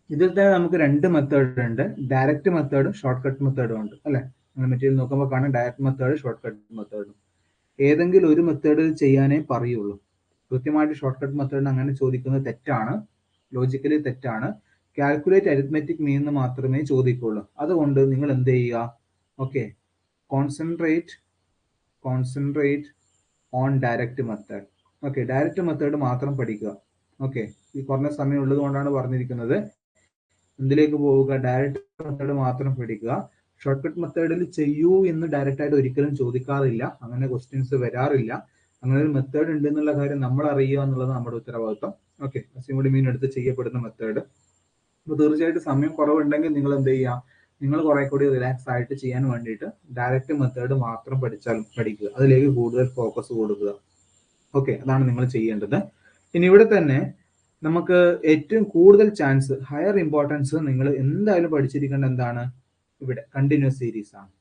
[SPEAKER 1] ഇതിൽ തന്നെ നമുക്ക് 2 മെത്തേഡ് ഉണ്ട്, ഡയറക്റ്റ് മെത്തേഡും ഷോർട്ട് കട്ട് മെത്തേഡും ഉണ്ട് അല്ലെ. നിങ്ങൾ മെറ്റീരിയൽ നോക്കുമ്പോൾ കാണാം ഡയറക്റ്റ് മെത്തേഡ് ഷോർട്ട് കട്ട് മെത്തേഡും. ഏതെങ്കിലും ഒരു മെത്തേഡ് ചെയ്യാനേ പറയുള്ളൂ. കൃത്യമായിട്ട് ഷോർട്ട് കട്ട് മെത്തേഡ് അങ്ങനെ ചോദിക്കുന്നത് തെറ്റാണ്, ലോജിക്കലി തെറ്റാണ്. കാൽക്കുലേറ്റ് അരിത്മെറ്റിക് മീൻ എന്ന് മാത്രമേ ചോദിക്കുള്ളൂ. അതുകൊണ്ട് നിങ്ങൾ എന്ത് ചെയ്യുക, okay, concentrate on direct method. Okay, direct method മാത്രം പഠിക്കുക. ഓക്കെ, ഈ കുറഞ്ഞ സമയം ഉള്ളത് കൊണ്ടാണ് പറഞ്ഞിരിക്കുന്നത്. എന്തിലേക്ക് പോവുക, ഡയറക്റ്റ് മെത്തേഡ് മാത്രം പഠിക്കുക. ഷോർട്ട് കട്ട് മെത്തേഡിൽ ചെയ്യൂ എന്ന് ഡയറക്റ്റ് ആയിട്ട് ഒരിക്കലും ചോദിക്കാറില്ല, അങ്ങനെ ക്വസ്റ്റ്യൻസ് വരാറില്ല. അങ്ങനെ ഒരു മെത്തേഡ് ഉണ്ട് എന്നുള്ള കാര്യം നമ്മൾ അറിയുക എന്നുള്ളത് നമ്മുടെ ഉത്തരവാദിത്വം. ഓക്കെ, അസിമുടി മീൻ എടുത്ത് ചെയ്യപ്പെടുന്ന മെത്തേഡ്. അപ്പോൾ തീർച്ചയായിട്ടും സമയം കുറവുണ്ടെങ്കിൽ നിങ്ങൾ എന്ത് ചെയ്യുക, നിങ്ങൾ കുറെ കൂടി റിലാക്സ് ആയിട്ട് ചെയ്യാൻ വേണ്ടിയിട്ട് ഡയറക്റ്റ് മെത്തേഡ് മാത്രം പഠിക്കുക, അതിലേക്ക് കൂടുതൽ ഫോക്കസ് കൊടുക്കുക. ഓക്കെ, അതാണ് നിങ്ങൾ ചെയ്യേണ്ടത്. ഇനി ഇവിടെ തന്നെ നമുക്ക് ഏറ്റവും കൂടുതൽ ചാൻസ്, ഹയർ ഇമ്പോർട്ടൻസ് നിങ്ങൾ എന്തായാലും പഠിച്ചിരിക്കേണ്ട എന്താണ്, ഇവിടെ കണ്ടിന്യൂസ് സീരീസ് ആണ്.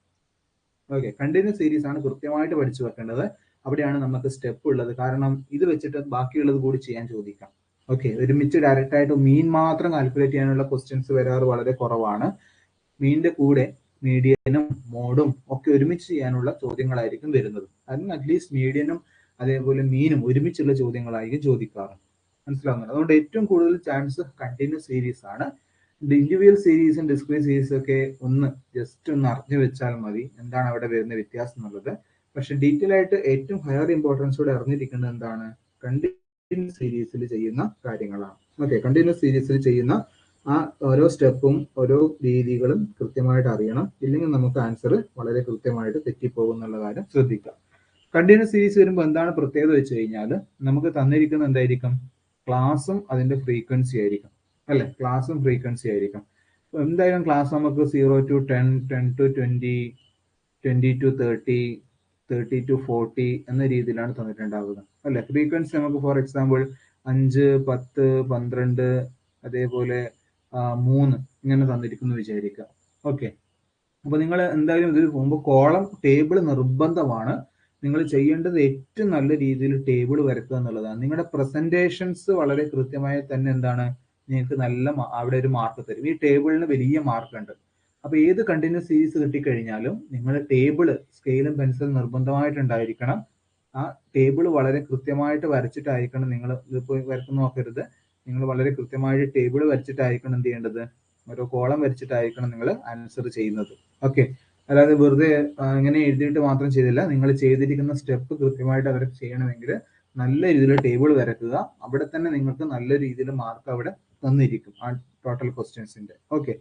[SPEAKER 1] ഓക്കെ, കണ്ടിന്യൂസ് സീരീസ് ആണ് കൃത്യമായിട്ട് പഠിച്ചു വെക്കേണ്ടത്. അവിടെയാണ് നമുക്ക് സ്റ്റെപ്പ് ഉള്ളത്. കാരണം ഇത് വെച്ചിട്ട് ബാക്കിയുള്ളത് കൂടി ചെയ്യാൻ ചോദിക്കാം. ഓക്കെ, ഒരുമിച്ച് ഡയറക്റ്റ് ആയിട്ട് മീൻ മാത്രം കാൽക്കുലേറ്റ് ചെയ്യാനുള്ള ക്വസ്റ്റ്യൻസ് വരാറ് വളരെ കുറവാണ്. മീനിന്റെ കൂടെ മീഡിയനും മോഡും ഒക്കെ ഒരുമിച്ച് ചെയ്യാനുള്ള ചോദ്യങ്ങളായിരിക്കും വരുന്നത്. അതിന് അറ്റ്ലീസ്റ്റ് മീഡിയനും അതേപോലെ മീനും ഒരുമിച്ചുള്ള ചോദ്യങ്ങളായിരിക്കും ചോദിക്കാറ്. മനസ്സിലാവുന്നുണ്ട്. അതുകൊണ്ട് ഏറ്റവും കൂടുതൽ ചാൻസ് കണ്ടിന്യൂസ് സീരീസ് ആണ്. ഇൻഡിവിജ്വൽ സീരീസും ഡിസ്ക്രീറ്റ് സീരീസും ഒക്കെ ഒന്ന് ജസ്റ്റ് ഒന്ന് അറിഞ്ഞു വെച്ചാൽ മതി എന്താണ് അവിടെ വരുന്ന വ്യത്യാസം എന്നുള്ളത്. പക്ഷെ ഡീറ്റെയിൽ ആയിട്ട് ഏറ്റവും ഹയർ ഇമ്പോർട്ടൻസോടെ അറിഞ്ഞിരിക്കുന്നത് എന്താണ്, കണ്ടിന്യൂസ് സീരീസിൽ ചെയ്യുന്ന കാര്യങ്ങളാണ്. ഓക്കെ, കണ്ടിന്യൂസ് സീരീസിൽ ചെയ്യുന്ന ആ ഓരോ സ്റ്റെപ്പും ഓരോ രീതികളും കൃത്യമായിട്ട് അറിയണം. ഇല്ലെങ്കിൽ നമുക്ക് ആൻസർ വളരെ കൃത്യമായിട്ട് തെറ്റിപ്പോകും എന്നുള്ള കാര്യം ശ്രദ്ധിക്കാം. കണ്ടിന്യൂസ് സീരീസ് വരുമ്പോൾ എന്താണ് പ്രത്യേകത വെച്ച് കഴിഞ്ഞാൽ നമുക്ക് തന്നിരിക്കുന്ന എന്തായിരിക്കും, ക്ലാസ്സും അതിന്റെ ഫ്രീക്വൻസി ആയിരിക്കും അല്ലെ. ക്ലാസ്സും ഫ്രീക്വൻസി ആയിരിക്കും. എന്തായാലും ക്ലാസ് നമുക്ക് 0 to 10, 10 to 20, 20 to 30, 30 to 40 എന്ന രീതിയിലാണ് തന്നിട്ടുണ്ടാവുക അല്ലെ. ഫ്രീക്വൻസി നമുക്ക് ഫോർ എക്സാമ്പിൾ 5, 10, 12 അതേപോലെ 3 ഇങ്ങനെ തന്നിരിക്കുന്നു വിചാരിക്കുക. ഓക്കെ, അപ്പൊ നിങ്ങൾ എന്തായാലും ഇതിൽ പോകുമ്പോൾ കോളം ടേബിൾ നിർബന്ധമാണ്. നിങ്ങൾ ചെയ്യേണ്ടത് ഏറ്റവും നല്ല രീതിയിൽ ടേബിൾ വരക്കുക എന്നുള്ളതാണ്. നിങ്ങളുടെ പ്രസന്റേഷൻസ് വളരെ കൃത്യമായി തന്നെ എന്താണ് നിങ്ങൾക്ക് നല്ല അവിടെ ഒരു മാർക്ക് തരും. ഈ ടേബിളിന് വലിയ മാർക്ക് ഉണ്ട്. അപ്പൊ ഏത് കണ്ടിന്യൂസ് സീരീസ് കിട്ടിക്കഴിഞ്ഞാലും നിങ്ങൾ ടേബിള് സ്കെയിലും പെൻസിലും നിർബന്ധമായിട്ടുണ്ടായിരിക്കണം. ആ ടേബിൾ വളരെ കൃത്യമായിട്ട് വരച്ചിട്ടായിരിക്കണം നിങ്ങൾ ഇതിപ്പോൾ വരക്കുന്ന നോക്കരുത്. നിങ്ങൾ വളരെ കൃത്യമായിട്ട് ടേബിൾ വരച്ചിട്ടായിരിക്കണം എന്ത് ചെയ്യേണ്ടത്, ഓരോ കോളം വരച്ചിട്ടായിരിക്കണം നിങ്ങൾ ആൻസർ ചെയ്യുന്നത്. ഓക്കെ, അല്ലാതെ വെറുതെ ഇങ്ങനെ എഴുതിയിട്ട് മാത്രം ചെയ്തില്ല. നിങ്ങൾ ചെയ്തിരിക്കുന്ന സ്റ്റെപ്പ് കൃത്യമായിട്ട് അവർ ചെയ്യണമെങ്കിൽ നല്ല രീതിയിൽ ടേബിൾ വരക്കുക. അവിടെ തന്നെ നിങ്ങൾക്ക് നല്ല രീതിയിൽ മാർക്ക് അവിടെ തന്നിരിക്കും ആ ടോട്ടൽ ക്വസ്റ്റ്യൻസിന്റെ. ഓക്കെ,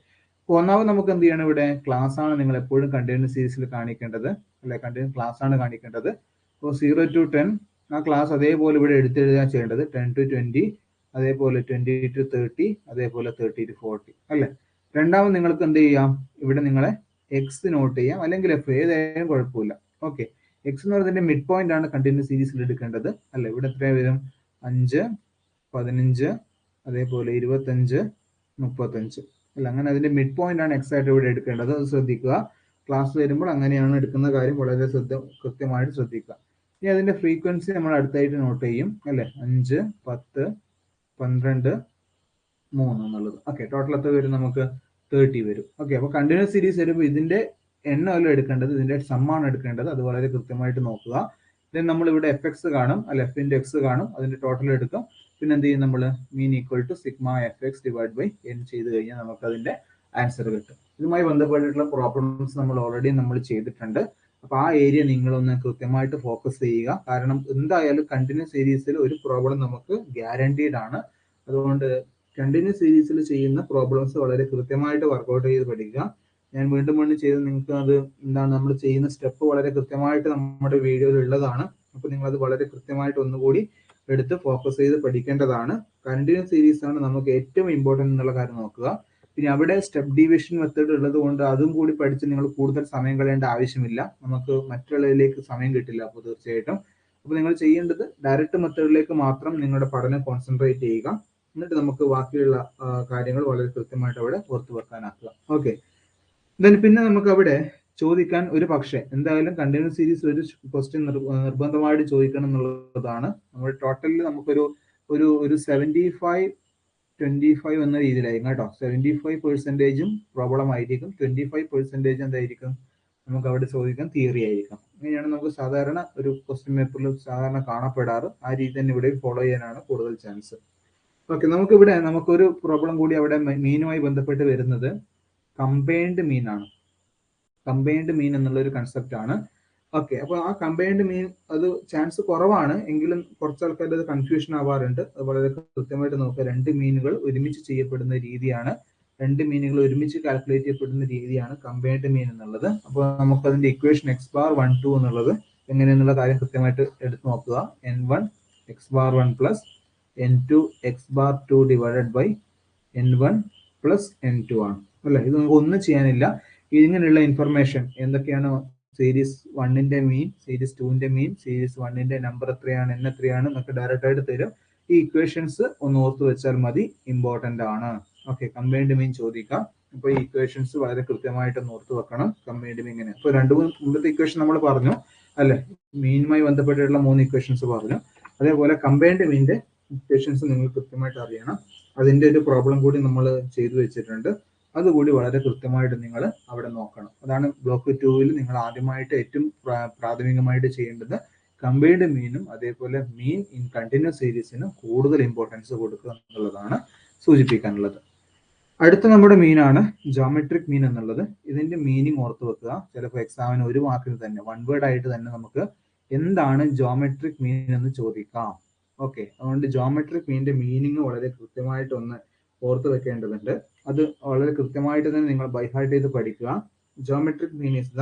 [SPEAKER 1] ഒന്നാമത് നമുക്ക് എന്ത് ചെയ്യണം, ഇവിടെ ക്ലാസ് ആണ് നിങ്ങൾ എപ്പോഴും കണ്ടിന്യൂസ് സീരീസിൽ കാണിക്കേണ്ടത്, അല്ലെ? കണ്ടിന്യൂസ് ക്ലാസ് ആണ് കാണിക്കേണ്ടത്. അപ്പോൾ 0 to 10 ആ ക്ലാസ് അതേപോലെ ഇവിടെ എടുത്തെഴുതാൻ ചെയ്യേണ്ടത്. 10 to 20, അതേപോലെ 20 to 30, അതേപോലെ 30 to 40, അല്ലെ? രണ്ടാമത് നിങ്ങൾക്ക് എന്ത് ചെയ്യാം, ഇവിടെ നിങ്ങളെ എക്സ് നോട്ട് ചെയ്യാം, അല്ലെങ്കിൽ എഫ്, ഏതായാലും കുഴപ്പമില്ല. ഓക്കെ, എക്സ് എന്ന് പറയുന്നതിന്റെ മിഡ് പോയിന്റ് ആണ് കണ്ടിന്യൂസ് സീരീസിൽ എടുക്കേണ്ടത്, അല്ലെ? ഇവിടെ എത്ര വരും, 5, 15, അതേപോലെ 25, 35, അല്ല? അങ്ങനെ അതിന്റെ മിഡ് പോയിന്റ് ആണ് എക്സ് ആയിട്ട് ഇവിടെ എടുക്കേണ്ടത്. അത് ശ്രദ്ധിക്കുക. ക്ലാസ് വരുമ്പോൾ അങ്ങനെയാണ് എടുക്കുന്ന കാര്യം വളരെ കൃത്യമായിട്ട് ശ്രദ്ധിക്കുക. ഇനി അതിന്റെ ഫ്രീക്വൻസി നമ്മൾ അടുത്തായിട്ട് നോട്ട് ചെയ്യും, അല്ലെ? 5, 10, 12, 3 എന്നുള്ളത്. ഓക്കെ, ടോട്ടൽ എത്ര വരും, നമുക്ക് 30 വരും. ഓക്കെ, അപ്പൊ കണ്ടിന്യൂസ് സീരീസ് വരുമ്പോൾ ഇതിന്റെ എണ്ണമല്ല എടുക്കേണ്ടത്, ഇതിന്റെ സമ്മാണ് എടുക്കേണ്ടത്. അത് വളരെ കൃത്യമായിട്ട് നോക്കുക. ദെൻ നമ്മൾ ഇവിടെ എഫ് എക്സ് കാണും, അല്ല എഫ് ഇൻറ്റു എക്സ് കാണും, അതിന്റെ ടോട്ടൽ എടുക്കും. പിന്നെ എന്ത് ചെയ്യും, നമ്മൾ mean equal to sigma f x divide by n ചെയ്ത് കഴിഞ്ഞാൽ നമുക്ക് അതിന്റെ ആൻസർ കിട്ടും. ഇതുമായി ബന്ധപ്പെട്ടിട്ടുള്ള പ്രോബ്ലംസ് നമ്മൾ ഓൾറെഡി നമ്മൾ ചെയ്തിട്ടുണ്ട്. അപ്പൊ ആ ഏരിയ നിങ്ങളൊന്ന് കൃത്യമായിട്ട് ഫോക്കസ് ചെയ്യുക. കാരണം എന്തായാലും കണ്ടിന്യൂസ് സീരീസിൽ ഒരു പ്രോബ്ലം നമുക്ക് ഗ്യാരണ്ടീഡ് ആണ്. അതുകൊണ്ട് കണ്ടിന്യൂസ് സീരീസിൽ ചെയ്യുന്ന പ്രോബ്ലംസ് വളരെ കൃത്യമായിട്ട് വർക്ക്ഔട്ട് ചെയ്ത് പഠിക്കുക. ഞാൻ വീണ്ടും വീണ്ടും ചെയ്ത് നിങ്ങൾക്ക് അത് എന്താണ് നമ്മൾ ചെയ്യുന്ന സ്റ്റെപ്പ് വളരെ കൃത്യമായിട്ട് നമ്മുടെ വീഡിയോയിൽ ഉള്ളതാണ്. അപ്പൊ നിങ്ങൾ അത് വളരെ കൃത്യമായിട്ട് ഒന്നുകൂടി എടുത്ത് ഫോക്കസ് ചെയ്ത് പഠിക്കേണ്ടതാണ്. കണ്ടിന്യൂസ് സീരീസ് ആണ് നമുക്ക് ഏറ്റവും ഇമ്പോർട്ടൻ്റ് എന്നുള്ള കാര്യം നോക്കുക. പിന്നെ അവിടെ സ്റ്റെപ്പ് ഡിവിഷൻ മെത്തേഡ് ഉള്ളത് കൊണ്ട് അതും കൂടി പഠിച്ച് നിങ്ങൾ കൂടുതൽ സമയം കളയേണ്ട ആവശ്യമില്ല. നമുക്ക് മറ്റുള്ളതിലേക്ക് സമയം കിട്ടില്ല. അപ്പോൾ തീർച്ചയായിട്ടും അപ്പോൾ നിങ്ങൾ ചെയ്യേണ്ടത് ഡയറക്റ്റ് മെത്തേഡിലേക്ക് മാത്രം നിങ്ങളുടെ പഠനം കോൺസെൻട്രേറ്റ് ചെയ്യുക. എന്നിട്ട് നമുക്ക് ബാക്കിയുള്ള കാര്യങ്ങൾ വളരെ കൃത്യമായിട്ട് അവിടെ ഓർത്തു വെക്കാനാക്കുക. ഓക്കെ, പിന്നെ നമുക്ക് അവിടെ ചോദിക്കാൻ ഒരു പക്ഷേ എന്തായാലും കണ്ടിന്യൂസ് സീരീസ് ഒരു ക്വസ്റ്റ്യൻ നിർബന്ധമായിട്ട് ചോദിക്കണം എന്നുള്ളതാണ്. നമ്മൾ ടോട്ടലിൽ നമുക്കൊരു ഒരു 75-25 എന്ന രീതിയിലായിരിക്കും കേട്ടോ. 75% പ്രോബ്ലം ആയിരിക്കും, 25% എന്തായിരിക്കും നമുക്ക് അവിടെ ചോദിക്കാൻ തിയറി ആയിരിക്കും. അങ്ങനെയാണ് നമുക്ക് സാധാരണ ഒരു ക്വസ്റ്റ്യൻ പേപ്പറിൽ സാധാരണ കാണപ്പെടാറ്. ആ രീതി തന്നെ ഇവിടെ ഫോളോ ചെയ്യാനാണ് കൂടുതൽ ചാൻസ്. ഓക്കെ, നമുക്കിവിടെ നമുക്കൊരു പ്രോബ്ലം കൂടി അവിടെ മീനുമായി ബന്ധപ്പെട്ട് വരുന്നത് കമ്പൈൻഡ് മീൻ ആണ്. കമ്പൈൻഡ് മീൻ എന്നുള്ള ഒരു കൺസെപ്റ്റ് ആണ്. ഓക്കെ, അപ്പൊ ആ കമ്പൈൻഡ് മീൻ അത് ചാൻസ് കുറവാണ്, എങ്കിലും കുറച്ച് ആൾക്കാരുടെ അത് കൺഫ്യൂഷൻ ആവാറുണ്ട്. അത് വളരെ കൃത്യമായിട്ട് നോക്കുക. രണ്ട് മീനുകൾ ഒരുമിച്ച് ചെയ്യപ്പെടുന്ന രീതിയാണ്, രണ്ട് മീനുകൾ ഒരുമിച്ച് കാൽക്കുലേറ്റ് ചെയ്യപ്പെടുന്ന രീതിയാണ് കമ്പൈൻഡ് മീൻ എന്നുള്ളത്. അപ്പോൾ നമുക്ക് അതിന്റെ ഇക്വേഷൻ എക്സ് ബാർ 1 2 എന്നുള്ളത് എങ്ങനെയെന്നുള്ള കാര്യം കൃത്യമായിട്ട് എടുത്തു നോക്കുക. n1 x bar 1 plus n2 x bar 2 divided by n1 plus n2 ആണ്, അല്ലെ? ഇത് നമുക്ക് ഒന്നും ചെയ്യാനില്ല. ഇങ്ങനെയുള്ള ഇൻഫർമേഷൻ എന്തൊക്കെയാണ്, സീരീസ് 1ന്റെ മീൻ, സീരീസ് 2ന്റെ മീൻ, സീരീസ് 1ന്റെ നമ്പർ എത്രയാണ്, n എത്രയാണ് എന്നൊക്കെ ഡയറക്റ്റ് ആയിട്ട് തരും. ഈ ഇക്വേഷൻസ് ഒന്ന് ഓർത്ത് വെച്ചാൽ മതി, ഇമ്പോർട്ടന്റ് ആണ്. ഓക്കെ, കമ്പൈൻഡ് മീൻ ചോദിക്കാം. അപ്പൊ ഈ ഇക്വേഷൻസ് വളരെ കൃത്യമായിട്ട് ഒന്ന് ഓർത്ത് വെക്കണം. കമ്പൈൻഡ് മീൻ ഇങ്ങനെ, ഇപ്പൊ മുമ്പത്തെ ഇക്വേഷൻ നമ്മൾ പറഞ്ഞു, അല്ലെ? മീനുമായി ബന്ധപ്പെട്ടിട്ടുള്ള 3 ഇക്വേഷൻസ് പറഞ്ഞു. അതേപോലെ കമ്പൈൻഡ് മീനിന്റെ ഇക്വേഷൻസ് നിങ്ങൾ കൃത്യമായിട്ട് അറിയണം. അതിന്റെ ഒരു പ്രോബ്ലം കൂടി നമ്മൾ ചെയ്തു വെച്ചിട്ടുണ്ട്. അതുകൂടി വളരെ കൃത്യമായിട്ട് നിങ്ങൾ അവിടെ നോക്കണം. അതാണ് ബ്ലോക്ക് 2-ൽ നിങ്ങൾ ആദ്യമായിട്ട് ഏറ്റവും പ്രാഥമികമായിട്ട് ചെയ്യേണ്ടത്. കമ്പൈൻഡ് മീനും അതേപോലെ മീൻ ഇൻ കണ്ടിന്യൂസ് സീരീസിനും കൂടുതൽ ഇമ്പോർട്ടൻസ് കൊടുക്കുക എന്നുള്ളതാണ് സൂചിപ്പിക്കാനുള്ളത്. അടുത്ത നമ്മുടെ മീനാണ് ജോമെട്രിക് മീൻ എന്നുള്ളത്. ഇതിന്റെ മീനിങ് ഓർത്ത് വെക്കുക. ചിലപ്പോൾ എക്സാമിന് ഒരു വാക്കിന് തന്നെ 1 വേർഡ് ആയിട്ട് തന്നെ നമുക്ക് എന്താണ് ജോമെട്രിക് മീൻ എന്ന് ചോദിക്കാം. ഓക്കെ, അതുകൊണ്ട് ജോമെട്രിക് മീനിന്റെ മീനിങ് വളരെ കൃത്യമായിട്ട് ഒന്ന് ഓർത്ത് വെക്കേണ്ടതുണ്ട്. അത് വളരെ കൃത്യമായിട്ട് തന്നെ നിങ്ങൾ ബൈ ഹാർട്ട് ചെയ്ത് പഠിക്കുക. Geometric mean is the